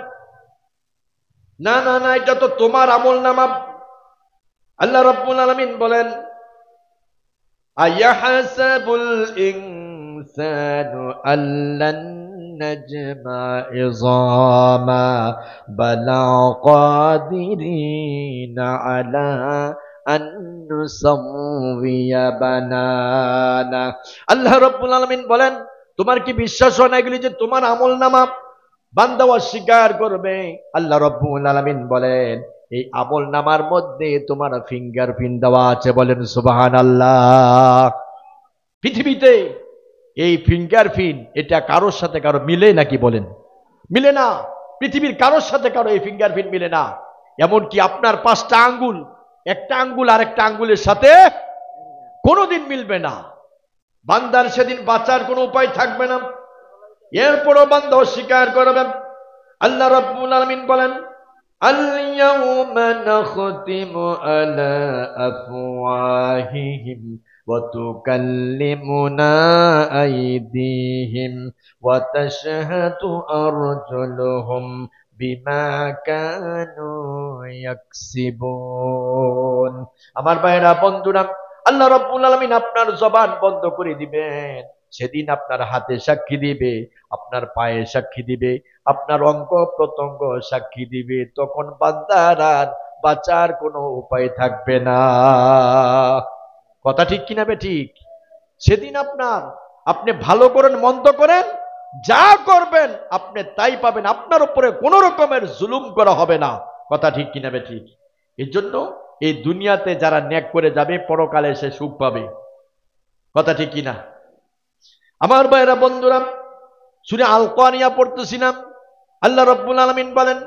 না না না, এটা তো তোমার আমল নামা। আল্লাহ রাব্বুল আলামিন বলেন, আয়াহাসাবুল ইনসানু আল্লান নাজমা ইযামা বালা কাদিরিনা আলা আন নুসাওয়িয়া বানানা। আল্লাহ রাব্বুল আলামিন বলেন, তোমার কি বিশ্বাস হয় না এগুলি যে তোমার আমল নামা? বান্দা অস্বীকার করবে। আল্লাহ রাব্বুল আলামিন বলেন, এই আমল নামার মধ্যে তোমার ফিঙ্গারপ্রিন্ট দেওয়া আছে। বলেন সুবহানাল্লাহ। পৃথিবীতে এই ফিঙ্গারপ্রিন্ট এটা কারোর সাথে কারো মিলে নাকি? বলেন মিলে না। পৃথিবীর কারোর সাথে কারো এই ফিঙ্গারপ্রিন্ট মিলে না। এমনকি আপনার 5টা আঙ্গুল, একটা আঙ্গুল আরেকটা আঙ্গুলের সাথে কোনোদিন মিলবে না। বান্দার সেদিন বাঁচার কোনো উপায় থাকবে না। এরপরও বান্দা অস্বীকার করবেন। আল্লাহ রাব্বুল আলামিন বলেন, আল-ইয়াওমা নাখতিমু আলা আফওয়াহিহিম ওয়া তুকাল্লিমুনা আইদিহিম ওয়া তাশহাদু আরজুলুহুম বিমা কানু ইয়াকসিবুন। আমার ভাইরা বন্ধুরা, আল্লাহ রাব্বুল আলামিন আপনার জবান বন্ধ করে দিবেন। সেদিন আপনার হাতে সাক্ষী দিবে, আপনার পায়ে সাক্ষী দিবে, আপনার অঙ্গ প্রত্যঙ্গ সাক্ষী দিবে। তখন বান্দার আর বাঁচার কোনো উপায় থাকবে না। কথা ঠিক কিনা বে ঠিক? সেদিন আপনি ভালো করেন মন্দ করেন, যা করবেন আপনি তাই পাবেন। আপনার উপরে কোনো রকমের জুলুম করা হবে না। কথা ঠিক কিনা বে ঠিক? এর জন্য এই দুনিয়াতে যারা নেক করে যাবে, পরকালে সে সুখ পাবে। কথা ঠিক কিনা? আমার ভাইরা বন্ধুরা, সূরা আল কারিয়া পড়তেছিলাম। আল্লাহ রাব্বুল আলামিন বলেন,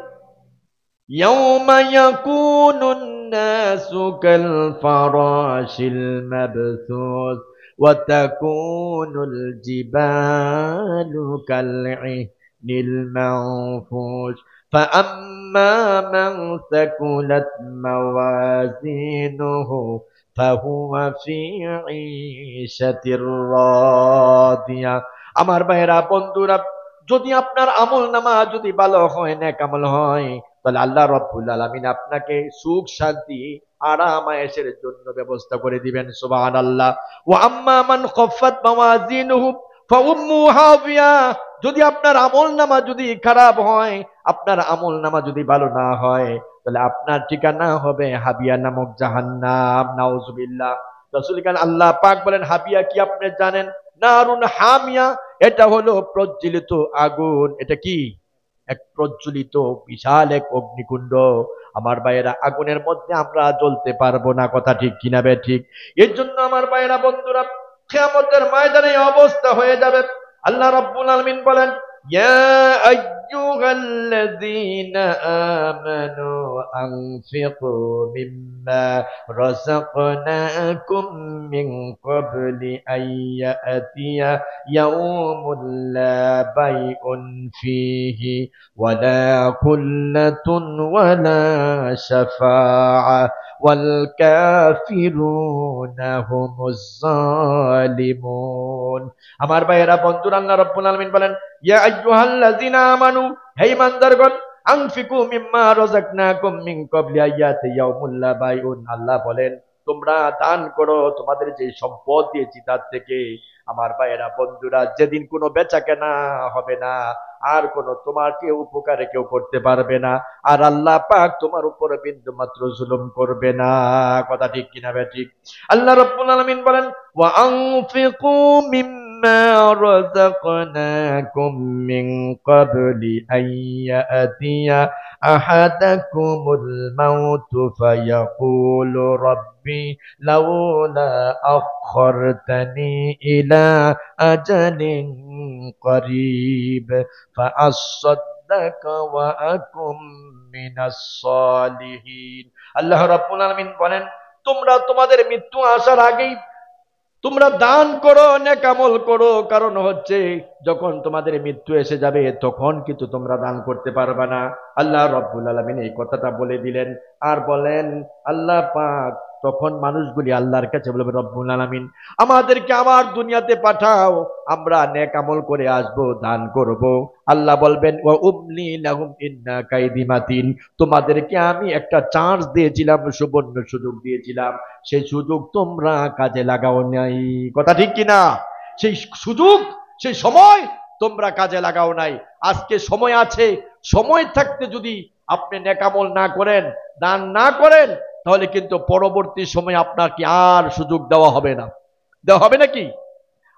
ইয়াউমা ইয়াকুনুন নাসু কাল ফারাশিল মাবসুস ওয়া তাকুনুল জিবালু কাল ইহনিল মানফুশ ফাআম্মা মান সাকুলাত মাওয়াজিনুহু ফাহুয়া ফি ঈশাতির রাদিয়া। আমার ভাইরা বন্ধুরা, যদি আপনার আমল নামা যদি ভালো হয়, নেক আমল হয়, তাহলে আল্লাহ রাব্বুল আলামিন আপনাকে সুখ শান্তি আরাম আয়েশের জন্য ব্যবস্থা করে দিবেন। সুবহানাল্লাহ। ওয়া আম্মা মান খাফফাত মাওয়াজিনুহু ফাউম্মু হাবিয়া। যদি আপনার আমল নামা যদি খারাপ হয়, আপনার আমল নামা যদি ভালো না হয়, তাহলে আপনার ঠিকানা হবে হাবিয়া নামক জাহান্নাম। নাউজুবিল্লাহ। রাসূল কারীম আল্লাহ পাক বলেন, হাবিয়া কি আপনি জানেন? নারুন হামিয়া, এটা হলো প্রজ্বলিত আগুন। এটা কি? এক প্রজ্বলিত বিশাল এক অগ্নিকুণ্ড। আমার ভাইয়েরা, আগুনের মধ্যে আমরা জ্বলতে পারবো না। কথা ঠিক কিনা বে ঠিক? এর জন্য আমার ভাইয়েরা বন্ধুরা, কিয়ামতের ময়দানে অবস্থা হয়ে যাবে। আল্লাহ রাব্বুল আলামিন বলেন, ইয়া আইয়ুহাল্লাযীনা আমানু আনফিকু মিম্মা রাযাকনাকুম মিন ক্বাবলি আইয়াতিয়া ইয়াউমুল লা বাইউন ফীহি ওয়ালা কুল্লাতুন ওয়ালা শাফাআ ওয়াল কাফিরুনা হুমুজ জালিমুন। আমার ভাইয়েরা, বন্ধুরা, আল্লাহ রাব্বুল আলামিন বলেন, ইয়া আইয়ুহাল্লাযিনা আমানু, হে ঈমানদারগণ, আনফিকু মিম্মা রাযাকনাকুম মিন ক্বাবলি আইয়াতি ইয়াউমুল লা বাইউন। আল্লাহ বলেন, তোমরা দান করো তোমাদের যে সম্পদ দিয়েছি তার থেকে। আমার ভাইয়েরা, বন্ধুরা, যেদিন কোনো বেচা কেনা হবে না, আর কোনো তোমাকে উপকারে কেউ করতে পারবে না, আর আল্লাহ পাক তোমার উপরে বিন্দু মাত্র জুলুম করবে না। কথা ঠিক কিনা বে ঠিক? আল্লাহ রাব্বুল আলামিন বলেন, ওয়া আনফিকু মিম্মা রাযাকনাকুম মিন ক্বাবলি আইয়াতিয়া আহাদাকুমুল মাউতু ফায়াকুলু রাব্বি লাউলা আখখারতানি ইলা আজালিন করিব ফাআসাদদাকা ওয়া আকুম মিনাস সালিহিন। আল্লাহ রাব্বুল আলামিন বলেন, তোমরা তোমাদের মৃত্যু আসার আগেই তোমরা দান করো, নেক আমল করো। কারণ হচ্ছে, যখন তোমাদের মৃত্যু এসে যাবে তখন কিন্তু তোমরা দান করতে পারবে না। আল্লাহ রাব্বুল আলামিন এই কথাটা বলে দিলেন, আর বলেন আল্লাহ পাক, তখন মানুষগুলি আল্লাহর কাছে বলবে, রব্বুল আলামিন, আমাদেরকে আবার দুনিয়াতে পাঠাও, আমরা নেক আমল করে আসব, দান করব। আল্লাহ বলবেন, ওয়া উমলি লাহুম ইন্না কাইদি মাতিন, তোমাদেরকে আমি একটা চান্স দিয়েছিলাম, সুবর্ণ সুযোগ দিয়েছিলাম, সেই সুযোগ তোমরা কাজে লাগাও নাই। কথা ঠিক কিনা? সেই সুযোগ, সেই সময় তোমরা কাজে লাগাও নাই। আজকে সময় আছে, সময় থাকতে যদি আপনি নেকামল না করেন, দান না করেন, তাহলে কিন্তু পরবর্তী সময় আপনাকে আর সুযোগ দেওয়া হবে না। দেওয়া হবে নাকি?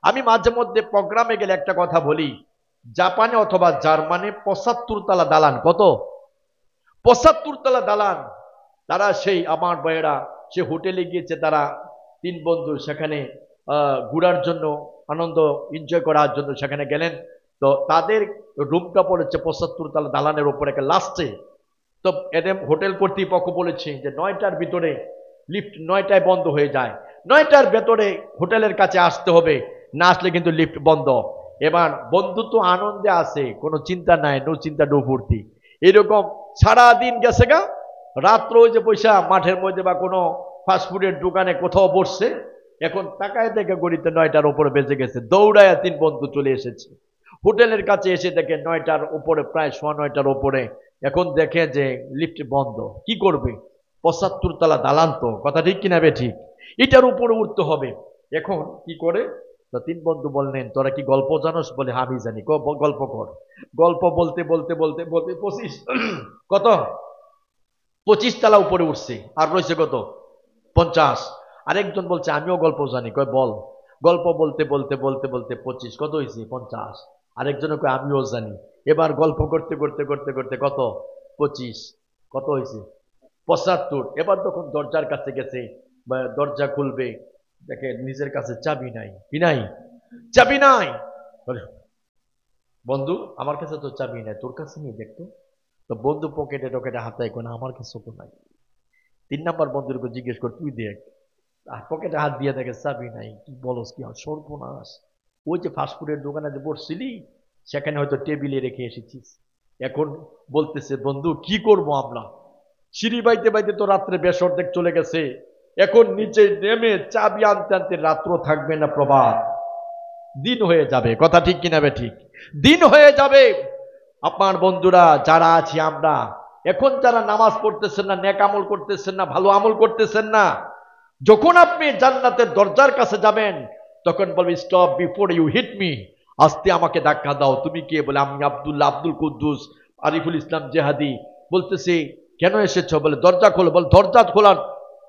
আমি মাঝে মধ্যে প্রোগ্রামে গেলে একটা কথা বলি, জাপানে অথবা জার্মানি ৭৫ তলা দালান। কত? ৭৫ তলা দালান। তারা সেই আমার ভাইয়েরা সে হোটেলে গিয়েছে, তারা ৩ বন্ধু সেখানে ঘোরার জন্য, আনন্দ এনজয় করার জন্য সেখানে গেলেন। তো তাদের রুমটা পড়েছে ৭৫ তলা দালানের উপরে লাস্টে। তো এদের হোটেল কর্তৃপক্ষ বলেছে যে ৯টার ভিতরে লিফট ৯টায় বন্ধ হয়ে যায়, ৯টার ভেতরে হোটেলের কাছে আসতে হবে, না আসলে কিন্তু লিফট বন্ধ। এবার বন্ধু তো আনন্দে আছে, কোনো চিন্তা নাই, নো চিন্তা নো ফুর্তি, এরকম সারাদিন গেছে গা। রাত্র ওই যে পয়সা মাঠের মধ্যে বা কোনো ফাস্টফুডের দোকানে কোথাও বসছে, এখন তাকায় দেখে গড়িতে ৯টার উপরে বেজে গেছে, দৌড়ায় ৩ বন্ধু চলে এসেছে হোটেলের কাছে। এসে দেখে ৯টার উপরে, প্রায় ৯:15 উপরে। এখন দেখে যে লিফট বন্ধ, কি করবে? ৭৫ তলা দালান তো, কথা ঠিক কিনা বে ঠিক? এটার উপরে উঠতে হবে। এখন কি করে? তো ৩ বন্ধু বললেন, তোরা কি গল্প জানোস? বলে, আমি জানি। গল্প কর। গল্প বলতে বলতে বলতে বলতে ২৫ কত ২৫ তলা উপরে উঠছে, আর রয়েছে কত? ৫০। আরেকজন বলছে, আমিও গল্প জানি। কয়, বল। গল্প বলতে বলতে বলতে বলতে ২৫ কত হয়েছে? ৫০। আরেকজন কয়, আমিও জানি। এবার গল্প করতে করতে করতে করতে কত? ২৫ কত হয়েছে? ৭৫। এবার তখন দরজার কাছে গেছে, দরজা খুলবে, দেখে নিজের কাছে চাবি নাই। কি নাই? চাবি নাই। বন্ধু, আমার কাছে তো চাবি নাই, তোর কাছে নিয়ে দেখতো। তো বন্ধু পকেটে টকেটে হাতায় কোন, আমার কাছে তো নাই। ৩ নাম্বার বন্ধুর জিজ্ঞেস কর, তুই দেখ। পকেটে হাত দিয়ে দেখে চাবি নাই। কি বলস? কি সর্বনাশ! ওই যে ফাস্টফুডের দোকানে যে বসছিলি, সেখানে হয়তো টেবিলে রেখে এসেছিস। এখন বলতেছে, বন্ধু কি করব আমরা? সিঁড়ি বাইতে বাইতে তো রাত্রে বেশ অর্ধেক চলে গেছে, এখন নিচে নেমে চাবি আনতে আনতে রাত্র থাকবে না, প্রভাত, দিন হয়ে যাবে। কথা ঠিক কিনা বে ঠিক? দিন হয়ে যাবে। আপনার বন্ধুরা যারা আছি আমরা, এখন যারা নামাজ পড়তেছেন না, নেক আমল করতেছেন না, ভালো আমল করতেছেন না, যখন আপনি জান্নাতের দরজার কাছে যাবেন, তখন বলবে, stop before you hit me. আস্তে আমাকে ধাক্কা দাও। তুমি কে? বলে, আমি আব্দুল্লাহ, আব্দুল কুদ্দুস, আরিফুল ইসলাম জেহাদি। বলতেছি, কেন এসেছো? বলে, দরজা খোলো। বলে, দরজা খোলার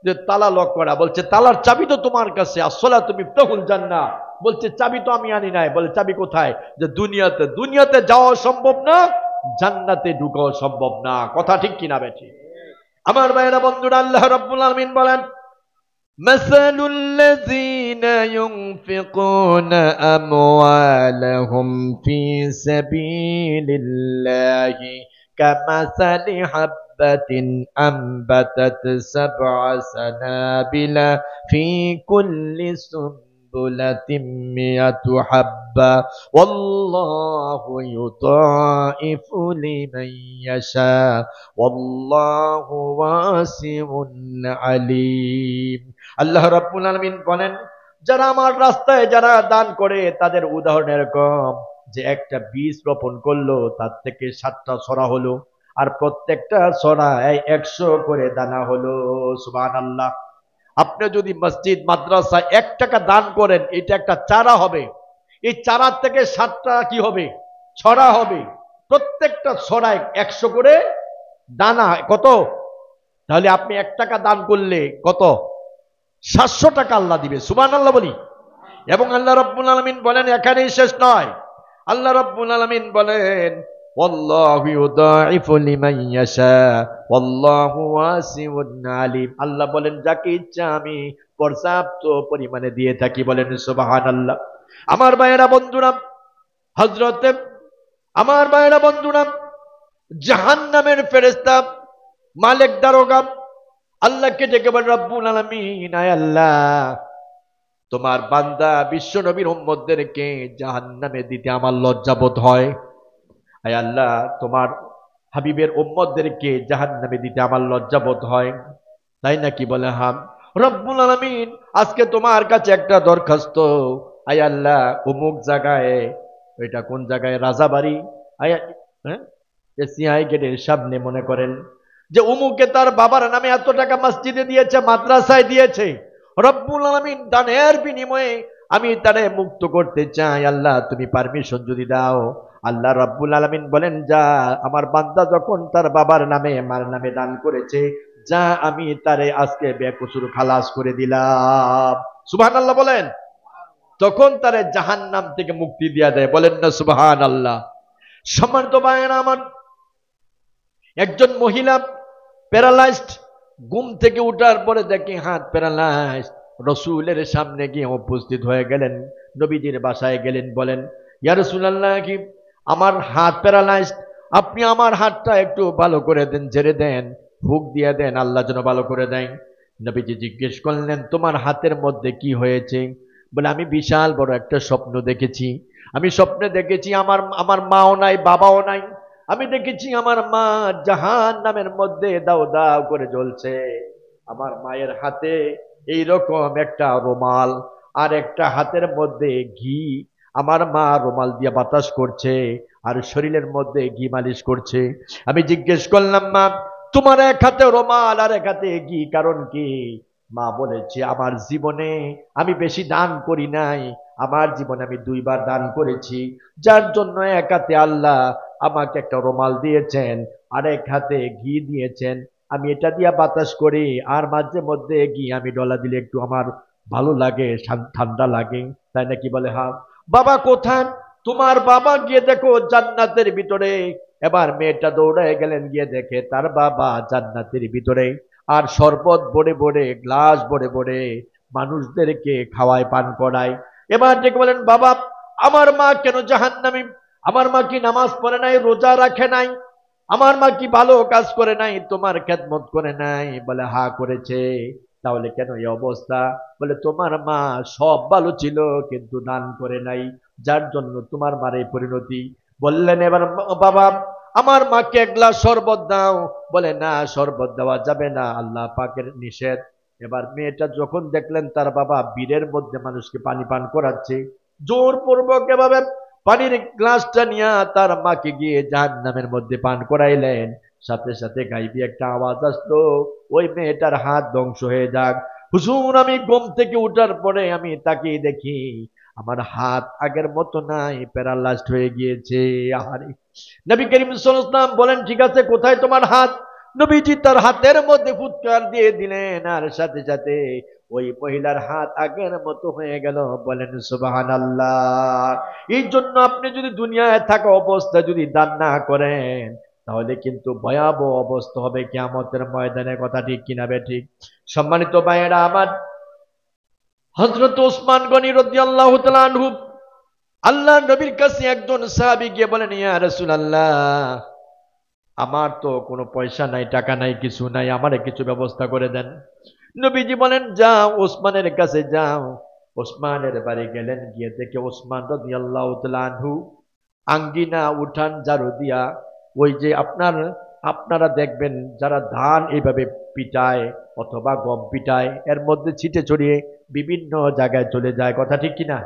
যে তালা লক করা। বলছে, তালার চাবি তো তোমার কাছে। আসসালা তুমি মিফতাহুল জান্নাহ। বলছে, চাবি তো আমি আনি নাই। বলে, চাবি কোথায়? যে দুনিয়াতে। দুনিয়াতে যাওয়া সম্ভব না, জান্নাতে ঢুকাও সম্ভব না। কথা ঠিক কিনা বেঠি? আমার ভাইয়েরা, বন্ধুরা, আল্লাহ রাব্বুল আলামিন বলেন, مثل الذين ينفقون أموالهم في سبيل الله كمثل حبة أنبتت 7 سنابل في كل سنبلة 100 حبة والله يضاعف لمن يشاء والله واسع عليم। আল্লাহ রাব্বুল আলামিন বলেন, যারা আমার রাস্তায় যারা দান করে তাদের উদাহরণ এরকম যে একটা বীজ রোপণ করলো, তার থেকে 7টা ছড়া হলো, আর প্রত্যেকটা ছড়ায় 100 করে দানা হলো। সুবহানাল্লাহ। আপনি যদি মসজিদ মাদ্রাসা 1 টাকা দান করেন, এটা একটা চারা হবে। এই চারার থেকে 7টা কি হবে? ছড়া হবে। প্রত্যেকটা ছড়ায় 100 করে দানা। কত? তাহলে আপনি 1 টাকা দান করলে কত? 700 টাকা আল্লাহ দিবে। সুবহানাল্লাহ বলি। এবং আল্লাহ রাব্বুল আলামিন বলেন, এখানেই শেষ নয়। আল্লাহ রাব্বুল আলামিন বলেন, ওয়াল্লাহু ইউদাইফু লিমান ইয়াশা ওয়াল্লাহু ওয়াসিউন আলিম। আল্লাহ বলেন, যাকে ইচ্ছা আমি পর্যাপ্ত পরিমাণে দিয়ে থাকি। বলেন সুবহানাল্লাহ। আমার ভাইয়েরা বন্ধুরা, হযরতে আমার ভাইয়েরা বন্ধুরা, জাহান্নামের ফেরেশতা মালিক দারোগা আল্লাহকে ডেকে বলেন, রব্বুল আলামিন, আয় আল্লাহ, তোমার বান্দা বিশ্ব নবীর উম্মতদেরকে জাহান্নামে দিতে আমার লজ্জাবোধ হয়। আয় আল্লাহ, তোমার হাবিবের উম্মতদেরকে জাহান্নামে দিতে আমার লজ্জাবোধ হয়। তাই নাকি? বলে হ্যাঁ। রব্বুল আলামিন, আজকে তোমার কাছে একটা দরখাস্ত। আয় আল্লাহ, অমুক জায়গায়, এটা কোন জায়গায়? রাজাবাড়ি। আয়, হ্যাঁ, এসিআই গেটের সামনে মনে করেন যে অমুকে তার বাবার নামে এত টাকা মসজিদে দিয়েছে, মাদ্রাসায় দিয়েছে। রব্বুল আলামিন, দানের বিনিময়ে আমি তারে মুক্ত করতে চাই। আল্লাহ, তুমি পারমিশন যদি দাও। আল্লাহ রাব্বুল আলামিন বলেন, যা, আমার বান্দা যখন তার বাবার নামে মার নামে দান করেছে, যা, আমি তারে আজকে বেকসুর খালাস করে দিলাম। সুবহানাল্লাহ বলেন। তখন তারে জাহান্নাম থেকে মুক্তি দিয়া দেয়। বলেন না সুবহানাল্লাহ। সম্মানিত ভাইয়েরা আমার, একজন মহিলা প্যারালাইজড, ঘুম থেকে উঠার পরে দেখি হাত প্যারালাইজড। রসুলের সামনে গিয়ে উপস্থিত হয়ে গেলেন, নবীজির বাসায় গেলেন, বলেন, ইয়া রাসূলুল্লাহ, কি আমার হাত প্যারালাইজড, আপনি আমার হাতটা একটু ভালো করে দেন, ঝেড়ে দেন, ফুক দিয়ে দেন, আল্লাহ যেন ভালো করে দেন। নবীজি জিজ্ঞেস করলেন, তোমার হাতের মধ্যে কি হয়েছে? বলে, আমি বিশাল বড় একটা স্বপ্ন দেখেছি। আমি স্বপ্নে দেখেছি আমার আমার মাও নাই, বাবাও নাই। আমি দেখেছি আমার মা জাহান্নামের মধ্যে দাও দাও করে জ্বলছে। আমার মায়ের হাতে এইরকম একটা রুমাল, আর একটা হাতের মধ্যে ঘি। আমার মা রুমাল দিয়ে বাতাস করছে আর শরীরের মধ্যে ঘি মালিশ করছে। আমি জিজ্ঞেস করলাম, মা, তোমার এক হাতে রুমাল আর এক হাতে ঘি, কারণ কি? মা বলেছে, আমার জীবনে আমি বেশি দান করি নাই, আমার জীবনে আমি 2বার দান করেছি, যার জন্য এক হাতে আল্লাহ আমাকে একটা রুমাল দিয়েছেন, আর এক হাতে ঘি দিয়েছেন। আমি এটা দিয়ে বাতাস করি, আর মাঝে মধ্যে ঘি আমি ডলা দিলে একটু আমার ভালো লাগে, ঠান্ডা লাগে। তাই নাকি? বলে হ্যাঁ। বাবা কোথায়? তোমার বাবা গিয়ে দেখো জান্নাতের ভিতরে। এবার মেয়েটা দৌড়ায় গেলেন, গিয়ে দেখে তার বাবা জান্নাতের ভিতরে, আর শরবত ভরে ভরে, গ্লাস ভরে ভরে মানুষদেরকে খাওয়ায়, পান করায়। এবার ডেকে বলেন, বাবা, আমার মা কেন জাহান্নামী? আমার মা কি নামাজ পড়ে নাই, রোজা রাখে নাই? আমার মা কি ভালো কাজ করে নাই, তোমার খেদমত করে নাই? বলে হ্যাঁ করেছে। তাহলে কেন এই অবস্থা? বলে, তোমার মা সব ভালো ছিল কিন্তু দান করে নাই, যার জন্য তোমার মার এই পরিণতি। বললেন, এবার বাবা, আমার মাকে 1 গ্লাস শরবত দাও। বলে, না, শরবত দেওয়া যাবে না, আল্লাহ পাকের নিষেধ। এবার মেয়েটা যখন দেখলেন তার বাবা বীরের মধ্যে মানুষকে পানি পান করাচ্ছে, জোরপূর্বক এভাবে পানির গ্লাসটা নিয়ে তার মাকে গিয়ে জাহান্নামের মধ্যে পান করাইলেন। সাথে সাথে গাইবি একটা আওয়াজ আসলো, ওই মেয়েটার হাত ধ্বংস হয়ে যাক। হুজুর, আমি ঘুম থেকে উঠার পরে আমি তাকিয়ে দেখি আমার হাত আগের মতো নাই, প্যারালাইজড হয়ে গিয়েছে। আহারে! নবী করিম সাল্লাল্লাহু আলাইহি ওয়াসাল্লাম বলেন, ঠিক আছে, কোথায় তোমার হাত? নবীজি তার হাতের মধ্যে ফুৎকার দিয়ে দিলেন, আর সাথে সাথে ওই মহিলার হাত আগের মতো হয়ে গেল। বলেন সুবহানাল্লাহ। এই জন্য আপনি যদি দুনিয়ায় থাকা অবস্থা যদি দান না করেন, তাহলে কিন্তু ভয়াবহ অবস্থা হবে কিয়ামতের ময়দানে। কথা ঠিক কিনা বে ঠিক? সম্মানিত ভাইয়েরা আমার, হযরত ওসমান গনি রাদিয়াল্লাহু তাআলা আনহু আল্লাহর নবীর কাছে একজন সাহাবী গিয়ে বলেন, ইয়া রাসূলুল্লাহ, আমার তো কোনো পয়সা নাই, টাকা নাই, কিছু নাই, আমারে কিছু ব্যবস্থা করে দেন। নবীজি বলেন, যাও ওসমানের কাছে যাও। ওসমানের বাড়ি গেলেন, গিয়ে দেখে ওসমান রাদিয়াল্লাহু তাআলা আনহু আঙ্গিনা উঠান ঝাড়ু দিয়া, ওই যে আপনারা দেখবেন যারা ধান এইভাবে পিটায় অথবা গম পিটায়, এর মধ্যে ছিটে ছড়িয়ে বিভিন্ন জায়গায় চলে যায়, কথা ঠিক কিনা,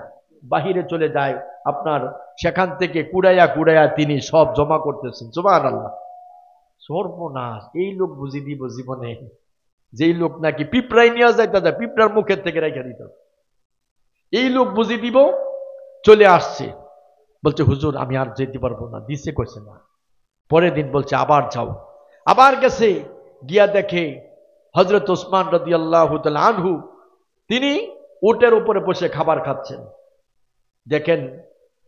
বাহিরে চলে যায়, আপনার সেখান থেকে কুড়াইয়া কুড়াইয়া তিনি সব জমা করতেছেন। সুবহানাল্লাহ। সর্বনাশ, এই লোক বুঝি দিব জীবনে, যেই লোক নাকি পিঁপড়াই নিয়ে যাইতে যায়, পিঁপড়ার মুখের থেকে রেখে দিত, এই লোক বুঝি দিব চলে আসছে। বলছে, হুজুর আমি আর যেতে পারবো না, দিছে কইছে না। পরের দিন বলছে, আবার যাও। আবার গেছে, গিয়া দেখে হযরত ওসমান রাদিয়াল্লাহু তাআলা আনহু তিনি উটের উপরে বসে খাবার খাচ্ছেন। দেখেন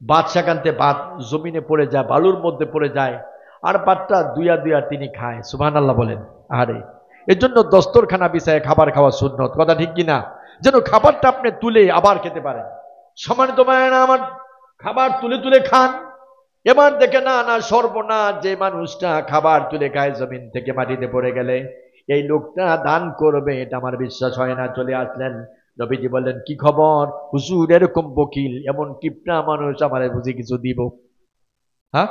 ভাত সেখানতে ভাত জমিনে পড়ে যায়, বালুর মধ্যে পড়ে যায়, আর ভাতটা দুইয়া দুইয়া তিনি খায়। সুবহানাল্লাহ বলেন। আরে এর জন্য দস্তরখানা বিছায় খাবার খাওয়া সুন্নত, কথা ঠিক কিনা, যেন খাবারটা আপনি তুলে আবার খেতে পারেন। সম্মানিত ভাইয়েরা আমার, খাবার তুলে তুলে খান। এবার দেখে না না সর্বনাশ, যে মানুষটা খাবার তুলে খায় জমিন থেকে মাটিতে পড়ে গেলে এই লোকটা দান করবে, এটা আমার বিশ্বাস হয় না। চলে আসলেন, নবীজি বললেন, কি খবর হুজুর, এরকম বকিল এমন কিপটা মানুষ আমারে বুঝি কিছু দিব? হ্যাঁ,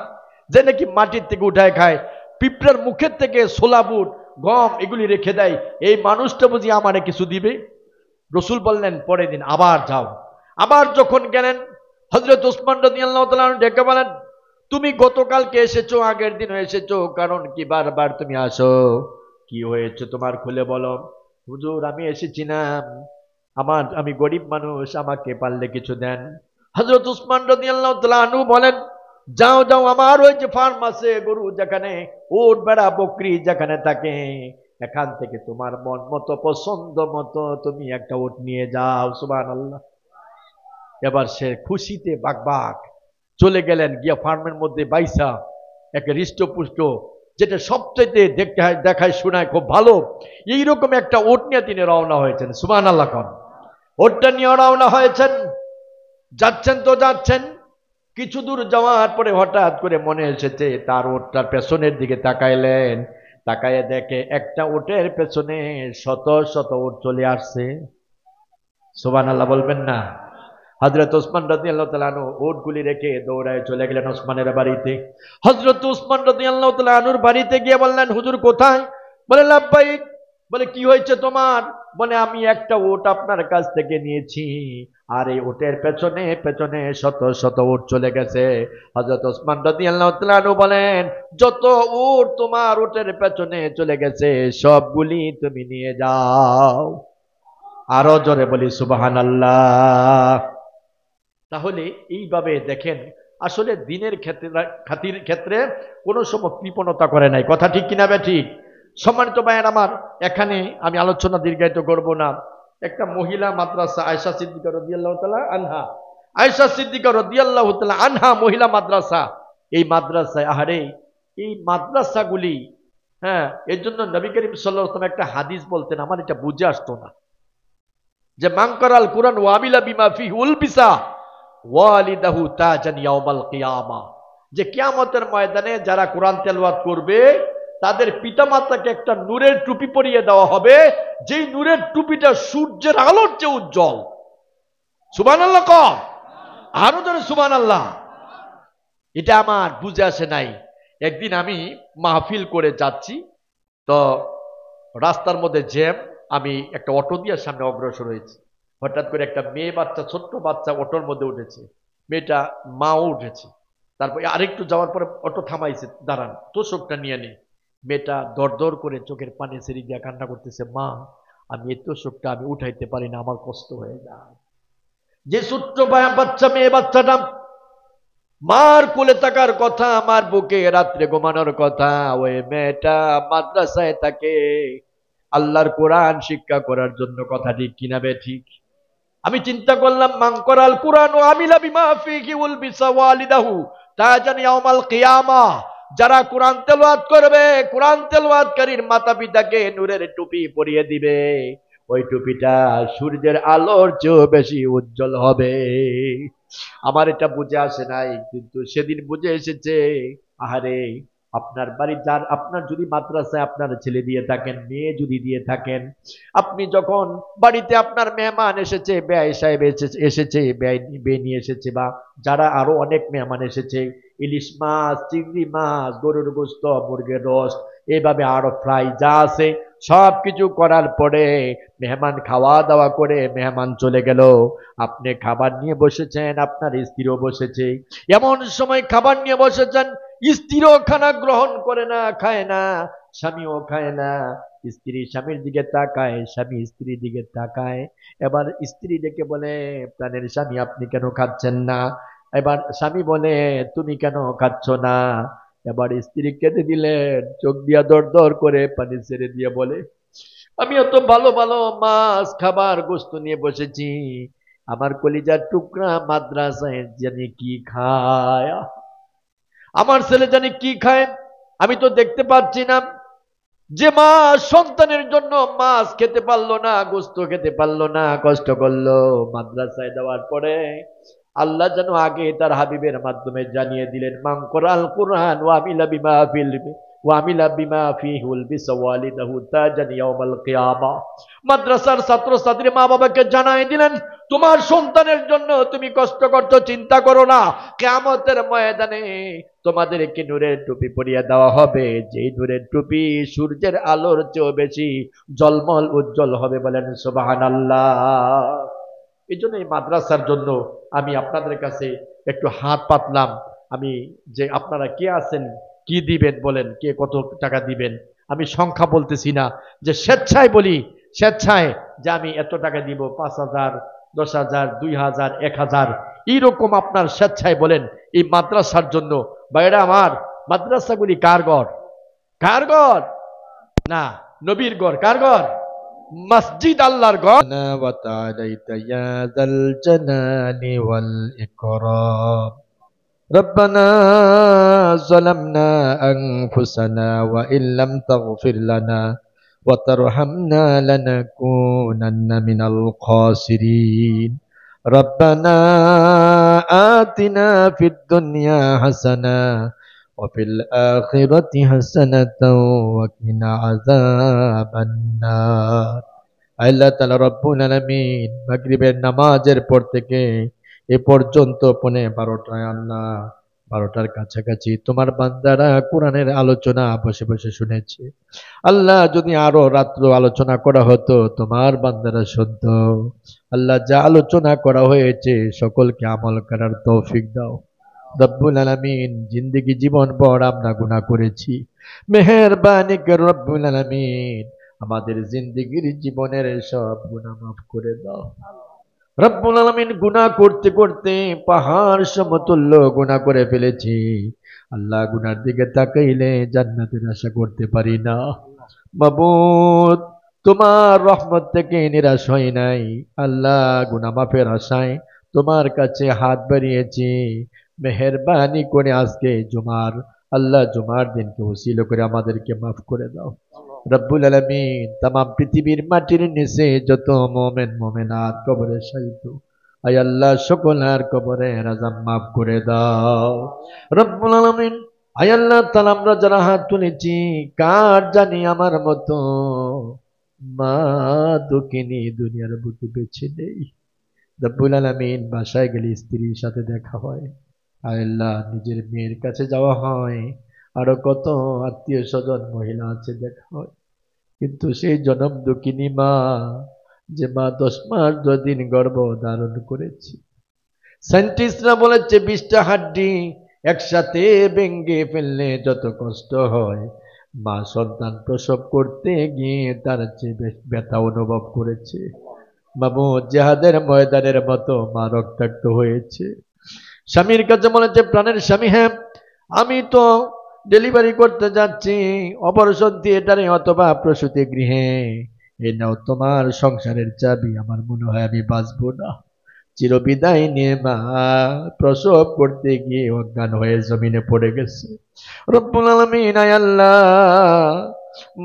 যে নাকি মাটির থেকে উঠায় খায়, পিঁপড়ার মুখের থেকে ছোলা বুট গম এগুলি রেখে দেয়, এই মানুষটা বুঝি আমারে কিছু দিবে? রসুল বললেন, পরের দিন আবার যাও। আবার যখন গেলেন, হযরত ওসমান রাদিয়াল্লাহু তাআলা ডেকে বলেন, তুমি গতকালকে এসেছো, আগের দিন এসেছো, কারণ কি বারবার তুমি আসো? কি হয়েছে তোমার, খুলে বলো। হুজুর আমি এসেছি না, আমি গরিব মানুষ, আমাকে পারলে কিছু দেন। হযরত ওসমান রাদিয়াল্লাহু তাআলা আনহু বলেন, যাও যাও, আমার ওই যে ফার্ম আছে, গরু যেখানে, উট ভেড়া বকরি যেখানে থাকে, এখান থেকে তোমার মন মতো পছন্দ মতো তুমি একটা উট নিয়ে যাও। সুবহানাল্লাহ। এবার সে খুশিতে বাকবাক চলে গেলেন, গিয়া ফার্মের মধ্যে বাইসা একটা হৃষ্টপুষ্ট, যেটা সবচাইতে দেখায় শোনায় খুব ভালো, এইরকম একটা ওট নিয়ে তিনি রওনা হয়েছেন। সুবহানাল্লাহ। ওটটা নিয়ে রওনা হয়েছেন, যাচ্ছেন তো যাচ্ছেন, কিছু দূর যাওয়ার পরে হঠাৎ করে মনে এসেছে তার ওটটার পেছনের দিকে তাকাইলেন, তাকাইয়ে দেখে একটা ওটের পেছনে শত শত ওট চলে আসছে। সুবহানাল্লাহ বলবেন না? হযরত ওসমান রাদিয়াল্লাহু তাআলা আনহু উটগুলি রেখে দৌড়ায় চলে গেলেন ওসমানের বাড়িতে। হযরত ওসমান রাদিয়াল্লাহু তাআলা আনহুর বাড়িতে গিয়ে বললেন, হুজুর কোথায়? বলে, লাব্বাইক। বলে, কি হয়েছে তোমার? বলে, আমি একটা উট আপনার কাছ থেকে নিয়েছি, আর এই উটের পেছনে পেছনে শত শত উট চলে গেছে। হযরত ওসমান রাদিয়াল্লাহু তাআলা আনহু বলেন, যত উট তোমার উটের পেছনে চলে গেছে সবগুলি তুমি নিয়ে যাও। আরো জোরে বলি সুবহানাল্লাহ। তাহলে এইভাবে দেখেন, আসলে দিনের ক্ষেত্রে কোনো সময় কৃপণতা করে নাই, কথা ঠিক কিনা বে ঠিক? সম্মানিত ভাইয়ের আমার, এখানে আমি আলোচনা দীর্ঘায়িত করব না। একটা মহিলা মাদ্রাসা, আয়েশা সিদ্দিকা রাদিয়াল্লাহু তাআলা আনহা, আয়েশা সিদ্দিকা রাদিয়াল্লাহু তাআলা আনহা মহিলা মাদ্রাসা, এই মাদ্রাসায় আহারে এই মাদ্রাসাগুলি, হ্যাঁ, এর জন্য নবী করিম সাল্লাল্লাহু আলাইহি ওয়াসাল্লাম একটা হাদিস বলতেন, আমার এটা বুঝে আসতো না, যে মান কারাল কুরআন ওয়া আমিলা বিমা ফিহি উলবিসা ওয়ালিদাহু তাজান ইয়াউমাল কিয়ামাহ, যে কিয়ামতের ময়দানে যারা কোরআন তেলাওয়াত করবে তাদের পিতামাতাকে একটা নূরের টুপি পরিয়ে দেওয়া হবে, যেই নূরের টুপিটা সূর্যের আলোর চেয়ে উজ্জ্বল। সুবহানাল্লাহ কম, আরো জোরে সুবহানাল্লাহ। এটা আমার বুঝে আসে নাই। একদিন আমি মাহফিল করে যাচ্ছি, তো রাস্তার মধ্যে জ্যাম, আমি একটা অটো দিয়ে সামনে অগ্রসর হয়েছি, হঠাৎ করে একটা মেয়ে বাচ্চা, ছোট্ট বাচ্চা অটোর মধ্যে উঠেছে, মেয়েটা মাও উঠেছে, তারপর আরেকটু যাওয়ার পরে অটো থামাইছে, দাঁড়ান তোষকটা নিয়ে নে। মেয়েটা দরদর করে চোখের পানি ছেড়ে দিয়ে কান্না করতেছে, মা আমি এই তোষকটা আমি উঠাইতে পারি না, আমার কষ্ট হয়ে যায়। যে ছোট্ট বাচ্চা, মেয়ে বাচ্চাটা মার কোলে থাকার কথা, আমার বুকে রাত্রে ঘুমানোর কথা, ওই মেয়েটা মাদ্রাসায় থাকে আল্লাহর কোরআন শিক্ষা করার জন্য, কথা ঠিক কিনা বে ঠিক? আমি চিন্তা করলাম, মান করাল কুরআন ওয়া আমিলা বিমা ফিহি উলবিসা ওয়ালিদাহু তাজান ইয়াউমাল কিয়ামাহ, যারা কোরআন তেলাওয়াত করবে, কোরআন তেলাওয়াতকারীর মাতা পিতাকে নূরের টুপি পরিয়ে দিবে, ওই টুপিটা সূর্যের আলোর চেয়েও বেশি উজ্জ্বল হবে। আমার এটা বুঝে আসে নাই, কিন্তু সেদিন বুঝে এসেছে। আহারে, আপনার বাড়ি যার, আপনার যদি মাদ্রাসায় আপনার ছেলে দিয়ে থাকেন, মেয়ে যদি দিয়ে থাকেন, আপনি যখন বাড়িতে আপনার মেহমান এসেছে, বেয়াই সাহেব এসেছে, বেয়ে নিয়ে এসেছে, বা যারা আরো অনেক মেহমান এসেছে, ইলিশ মাছ, চিংড়ি মাছ, গরুর গোস্ত, মুরগের রোস্ট, এইভাবে আরো ফ্রাই যা আছে সবকিছু করার পরে মেহমান খাওয়া দাওয়া করে মেহমান চলে গেল, আপনি খাবার নিয়ে বসেছেন, আপনার স্ত্রীও বসেছে। এমন সময় খাবার নিয়ে বসেছেন, স্ত্রীও খানা গ্রহণ করে না, খায় না, স্বামীও খায় না। স্ত্রী স্বামীর দিকে তাকায়, স্বামী স্ত্রীর দিকে তাকায়। এবার স্ত্রী ডেকে বলে, প্রাণের স্বামী আপনি কেন খাচ্ছেন না? এবার স্বামী বলে, তুমি কেন খাচ্ছ না? এবার স্ত্রী কেঁদে দিলেন, চোখ দিয়া দর দর করে পানি ছেড়ে দিয়ে বলে, আমি এত ভালো ভালো মাছ খাবার গোস্ত নিয়ে বসেছি, আমার কলিজার টুকরা মাদ্রাসায় জানি কি খায়, আমার ছেলে জানি কি খায়, আমি তো দেখতে পাচ্ছি না। যে মা সন্তানের জন্য মাছ খেতে পারলো না, গোস্ত খেতে পারলো না, কষ্ট করলো, মাদ্রাসায় দেওয়ার পরে আল্লাহ যেন আগে তার হাবিবের মাধ্যমে জানিয়ে দিলেন, মান কোরআল কুরআন ওয়া আমিলা বিমা ফিল ওয়া আমিলা বিমা ফিহুল বিসওয়ালিদাহু তাজান ইয়াউমাল কিয়ামা। মাদ্রাসার ছাত্র ছাত্রী মা বাবাকে জানাই দিলেন, তোমার সন্তানের জন্য তুমি কষ্ট করছো, চিন্তা করো না, কিয়ামতের ময়দানে তোমাদেরকে নূরের টুপি পরিয়ে দেওয়া হবে, যেই নূরের টুপি সূর্যের আলোর চেয়েও বেশি জলমল উজ্জ্বল হবে। বলেন সুবহানাল্লাহ। এই জন্য এই মাদ্রাসার জন্য আমি আপনাদের কাছে একটু হাত পাতলাম। আমি যে আপনারা কে আছেন, কি দিবেন বলেন, কে কত টাকা দিবেন? আমি সংখ্যা বলতেছি না, যে স্বেচ্ছায় বলি, স্বেচ্ছায় যে আমি এত টাকা দিব, 5,000, 10,000, 2,000, 1,000, এইরকম আপনার স্বেচ্ছায় বলেন এই মাদ্রাসার জন্য। বাইরে আমার মাদ্রাসাগুলি কার ঘর? কার ঘর? না, নবীর ঘর। কার ঘর? মসজিদ আল্লাহর ঘর। ربنا ظلمنا أنفسنا وإن لم تغفر لنا وترحمنا لنكونن من الخاسرين ربنا آتنا في الدنيا حسنة وفي الآخرة حسنة وقنا عذاب النار। আল্লাহ তাআলা রব্বুল আলামিন মাগরিবের নামাজের পর থেকে এ পর্যন্ত 12টায় আল্লাহ 12টার কাছাকাছি তোমার বান্দারা কোরআনের আলোচনা বসে বসে শুনেছে। আল্লাহ যদি আরো রাত্র আলোচনা করা হতো, তোমার বান্দারা শুনতো। আল্লাহ যা আলোচনা করা হয়েছে সকলকে আমল করার তৌফিক দাও রব্বুল আলামিন। জিন্দেগি জীবন ভর আমরা গুনাহ করেছি, মেহেরবানি করে রব্বুল আলামিন আমাদের জিন্দেগির জীবনের সব গুনাহ মাফ করে দাও রব্বুল আলামিন। গুনাহ করতে করতে পাহাড় সমতুল্য গুনাহ করে ফেলেছি আল্লাহ, গুনার দিকে তাকাইলে জান্নাতের আশা করতে পারি না। মাবুদ, তোমার রহমত থেকে নিরাশ হই নাই আল্লাহ, গুনাহ মাফের আশায় তোমার কাছে হাত বাড়িয়েছি। মেহেরবানি করে আজকে জুমার আল্লাহ, জুমার দিনকে ওসিলা করে আমাদেরকে মাফ করে দাও রব্বুল আলামিন। তাম পৃথিবীর মাটির নিচে যত মোমেন মোমেনাত কবরে শায়িত, আয় আল্লাহ সকলের কবরে আযাব মাফ করে দাও রব্বুল আলামিন। আয় আল্লাহ তাআলা আমরা যারা হাত তুলেছি, কার জানি আমার মতো মা দুঃখিনী দুনিয়ার বুকে বেঁচে নেই রব্বুল আলামিন। বাসায় গেলে স্ত্রীর সাথে দেখা হয়, আয় আল্লাহ নিজের মেয়ের কাছে যাওয়া হয়, আরো কত আত্মীয় স্বজন মহিলা আছে দেখা হয়, কিন্তু সেই জনম দুঃখিনী মা, যে মা 10 মাস 2 দিন গর্ভ ধারণ করেছে, সায়েন্টিস্টরা বলেছে 20টা হাড্ডি একসাথে ভেঙে ফেললে যত কষ্ট হয়, মা সন্তান প্রসব করতে গিয়ে তার চেয়ে ব্যথা অনুভব করেছে। বাবু জিহাদের ময়দানের মতো মা রক্তাক্ত হয়েছে। স্বামীর কাছে বলেছে, প্রাণের স্বামী, হ্যাঁ আমি তো ডেলিভারি করতে যাচ্ছি অপারেশন থিয়েটারে অথবা প্রসূতি গৃহে, এ নাও তোমার সংসারের চাবি, আমার মনে হয় আমি বাঁচবো না। চিরবিদায় নিয়ে মা প্রসব করতে গিয়ে অজ্ঞান হয়ে জমিনে পড়ে গেছে রব্বুল আলামিন। আয় আল্লাহ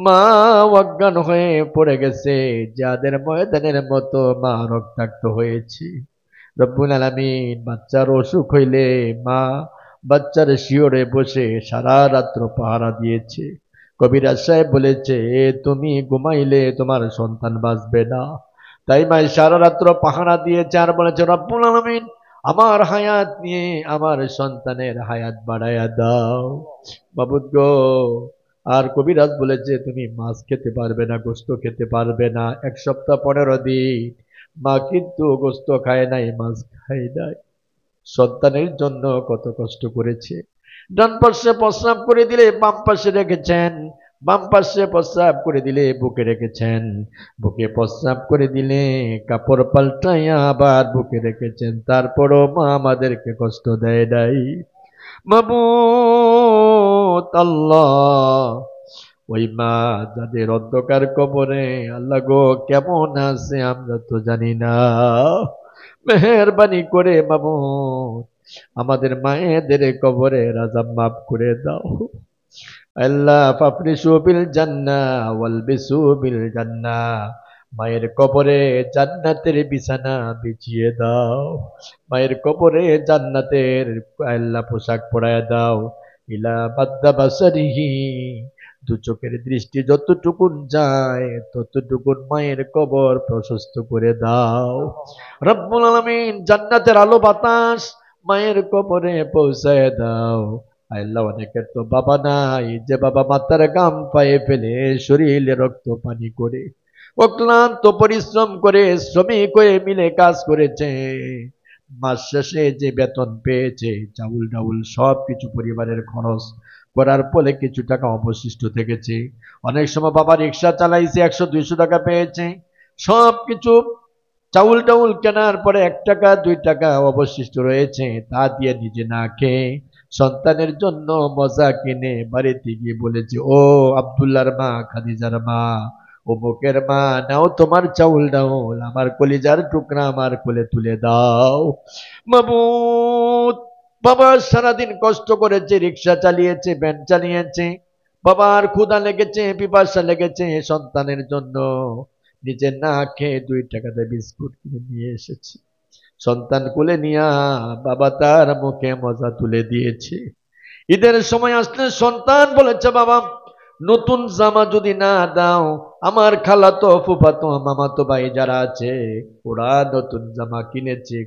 মা অজ্ঞান হয়ে পড়ে গেছে, যাদের ময়দানের মতো মা রক্তাক্ত হয়েছে। রব্বুল আলামিন বাচ্চার অসুখ হইলে মা বাচ্চার শিওরে বসে সারা রাত্র পাহারা দিয়েছে। কবিরাজ সাহেব বলেছে, তুমি ঘুমাইলে তোমার সন্তান বাঁচবে না। তাই মা সারা রাত্র পাহারা দিয়েছে আর বলেছে, রব্বুল আলামিন আমার হায়াত নিয়ে আমার সন্তানের হায়াত বাড়াইয়া দাও মাবুদ গো। আর কবিরাজ বলেছে, তুমি মাছ খেতে পারবে না, গোস্ত খেতে পারবে না 1 সপ্তাহ 15 দিন। মা কিন্তু গোস্ত খায় নাই, মাছ খায় নাই। সন্তানের জন্য কত কষ্ট করেছে। ডান পাশে প্রস্রাব করে দিলে বাম পাশে রেখেছেন, বাম পাশে প্রস্রাব করে দিলে বুকে রেখেছেন, বুকে প্রস্রাব করে দিলে কাপড় পাল্টাইয়া আবার বুকে রেখেছেন। তারপরও মা আমাদেরকে কষ্ট দেয় নাই। মাবুদ আল্লাহ, ওই মা যাদের অন্ধকার কবরে আল্লাহ গো কেমন আছে আমরা তো জানি না। মেহেরবানি করে মাবুদ আমাদের মায়েদের কবরে আযাব মাফ করে দাও আল্লাহ। ফাফরিশু বিল জান্নাহ ওয়ালবিসু বিল জান্নাহ, মায়ের কবরে জান্নাতের বিছানা বিছিয়ে দাও, মায়ের কবরে জান্নাতের আল্লাহ পোশাক পরায় দাও। ইলা বাদ্দা বাসারিহি, দু চোখের দৃষ্টি যতটুকুন যায় ততটুকুন মায়ের কবর প্রশস্ত করে দাও। রব্বুল আলামিন জান্নাতের আলো বাতাস মায়ের কবরে পৌঁছায় দাও। আল্লাহ অনেকের তো বাবা নাই, যে বাবা মাথার গাম পায়ে ফেলে শরীরে রক্ত পানি করে অক্লান্ত পরিশ্রম করে শ্রমিক হয়ে মিলে কাজ করেছে, মাস শেষে যে বেতন পেয়েছে চাউল ডাউল সব কিছু পরিবারের খরচ করার ফলে কিছু টাকা অবশিষ্ট থেকেছে। অনেক সময় বাবা রিক্সা চালাইছে, 100-200 টাকা পেয়েছে, সব কিছু চাউল টাউল কেনার পরে 1 টাকা 2 টাকা অবশিষ্ট রয়েছে, তা দিয়ে নিজে না খেয়ে সন্তানের জন্য মজা কিনে বাড়িতে গিয়ে বলেছে, ও আব্দুল্লাহর মা, খাদিজার মা, অমুকের মা, নাও তোমার চাউল ডাউল, আমার কলিজার টুকরা আমার কোলে তুলে দাও। মাবুদ, বাবা সারাদিন কষ্ট করেছে, রিক্সা চালিয়েছে, ভ্যান চালিয়েছে, বাবার ক্ষুধা লেগেছে, পিপাসা লেগেছে, সন্তানের জন্য নিজে না খেয়ে 2 টাকাতে বিস্কুট কিনে নিয়ে এসেছে। সন্তান কোলে নিয়া বাবা তার মুখে মজা তুলে দিয়েছে। ঈদের সময় আসলে সন্তান বলেছে, বাবা নতুন জামা যদি না দাও, আমার খালাতো ফুফাতো মামাতো ভাই যারা আছে ওরা নতুন জামা কিনেছে,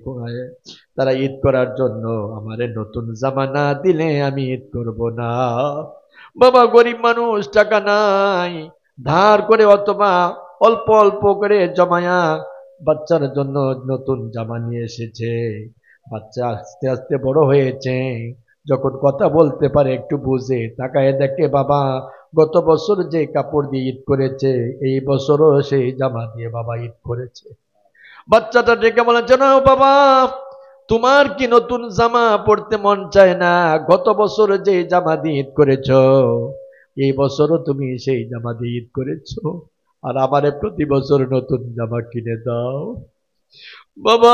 তারা ঈদ করার জন্য, আমারে নতুন জামা না দিলে আমি ঈদ করব না। বাবা গরিব মানুষ, টাকা নাই, ধার করে অথবা অল্প অল্প করে জমায়া বাচ্চার জন্য নতুন জামা নিয়ে এসেছে। বাচ্চা আস্তে আস্তে বড় হয়েছে, যখন কথা বলতে পারে, একটু বুঝে, তাকায় দেখে বাবা গত বছর যে কাপড় দিয়ে ঈদ করেছে এই বছরও সেই জামা দিয়ে বাবা ঈদ করেছে। বাচ্চাটা ডেকে বলেছে, না বাবা, তোমার কি নতুন জামা পড়তে মন চায় না? গত বছর যে জামা দিয়ে ঈদ করেছ এই বছরও তুমি সেই জামা দিয়ে ঈদ করেছো, আর আমারে প্রতি বছর নতুন জামা কিনে দাও। বাবা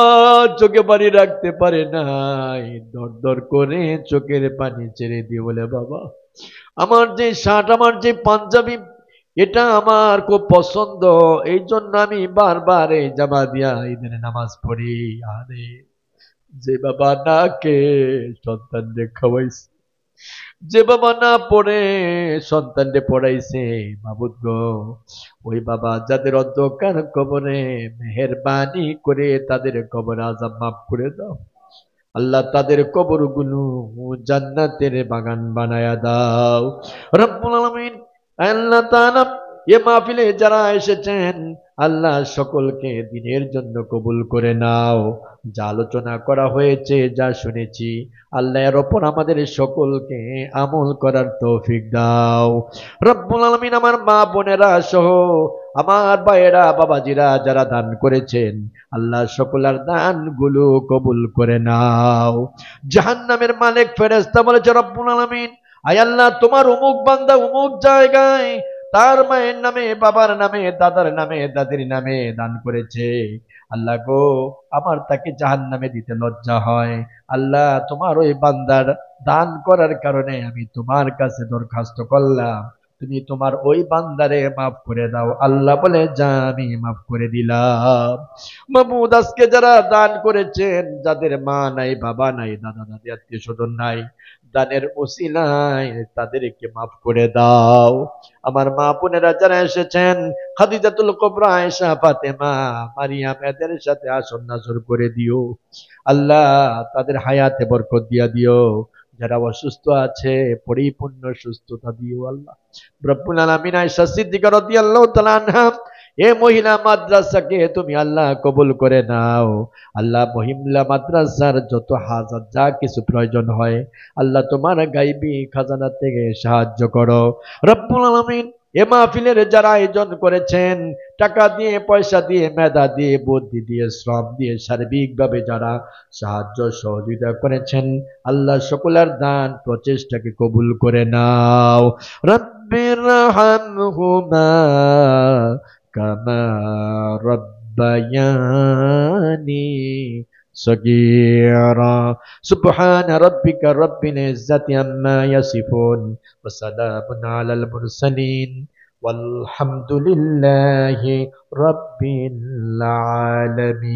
চোখে পানি রাখতে পারে নাই, দর দর করে চোখের পানি ছেড়ে দিয়ে বলে, বাবা আমার যে শার্ট, আমার যে পাঞ্জাবি, এটা আমার খুব পছন্দ, এই জন্য আমি বারবার এই জামা দিয়া ঈদের নামাজ পড়ি। আরে যে বাবা না কে সন্তানকে খাওয়াইছে, যে বাবা না পড়ে সন্তানকে পড়াইছে, মাবুদ গো ওই বাবা যাদের অন্ধকার কবরে, মেহেরবানি করে তাদের কবর আযাব মাফ করে দাও আল্লাহ, তাদের কবরগুলো জান্নাতের বাগান বানায়া দাও রব্বুল আলামিন। আল্লাহ তাআলা এ মাহফিলে যারা এসেছেন আল্লাহ সকলকে দিনের জন্য কবুল করে নাও। যা আলোচনা করা হয়েছে, যা শুনেছি আল্লাহ এর ওপর আমাদের সকলকে আমল করার তৌফিক দাও রব্বুল আলামিন। আমার মা বোনেরা সহ আমার ভাইয়েরা বাবাজিরা যারা দান করেছেন আল্লাহ সকলের দানগুলো কবুল করে নাও। জাহান্নামের মালিক ফেরেশতা বলেছে, রব্বুল আলামিন আয় আল্লাহ, তোমার অমুক বান্দা অমুক জায়গায় তার মায়ের নামে, বাবার নামে, দাদার নামে, দাদির নামে দান করেছে, আল্লাহ গো আমার তাকে জাহান্নামে দিতে লজ্জা হয়। আল্লাহ তোমার ওই বান্দার দান করার কারণে আমি তোমার কাছে দরখাস্ত করলাম, তুমি তোমার ওই বান্দারে মাফ করে দাও। আল্লাহ বলে, যা আমি মাফ করে দিলাম। মাহমুদ, আজকে যারা দান করেছেন, যাদের মা নাই, বাবা নাই, দাদা দাদি, আত্মীয় স্বজন নাই, দানের ওসিলায় তাদেরকে মাফ করে দাও। আমার মা বোনেরা যারা এসেছেন, খাদিজাতুল কুবরা, আয়েশা, ফাতেমা, মারিয়াম, এদের সাথে আসন নাসর করে দিও। আল্লাহ, তাদের হায়াতে বরকত দিয়া দিও। যারা অসুস্থ আছে, পরিপূর্ণ সুস্থতা দিও আল্লাহ রব্বুল আলামিন। আয়েশা সিদ্দিকা রাদিয়াল্লাহু তাআলা আনহা, এ মহিলা মাদ্রাসাকে তুমি আল্লাহ কবুল করে নাও। আল্লাহ, মহিলা মাদ্রাসার যত হাজার যা কিছু প্রয়োজন হয়, আল্লাহ তোমার গাইবী খাজানা থেকে সাহায্য করো রব্বুল আলামিন। এ মাহফিলের যারা আয়োজন করেছেন, টাকা দিয়ে, পয়সা দিয়ে, মেধা দিয়ে, বুদ্ধি দিয়ে, শ্রম দিয়ে, সার্বিকভাবে যারা সাহায্য সহযোগিতা করেছেন, আল্লাহ সকলের দান প্রচেষ্টাকে কবুল করে নাও। রব্বির হামহুমা কামা রব্বায়ানি সগীরা। সুবহান রাব্বিকা রব্বিল ইজ্জাতি আম্মা ইয়াসিফুন ওয়া সালামুন আলাল মুরসালিন والحمد لله رب العالمين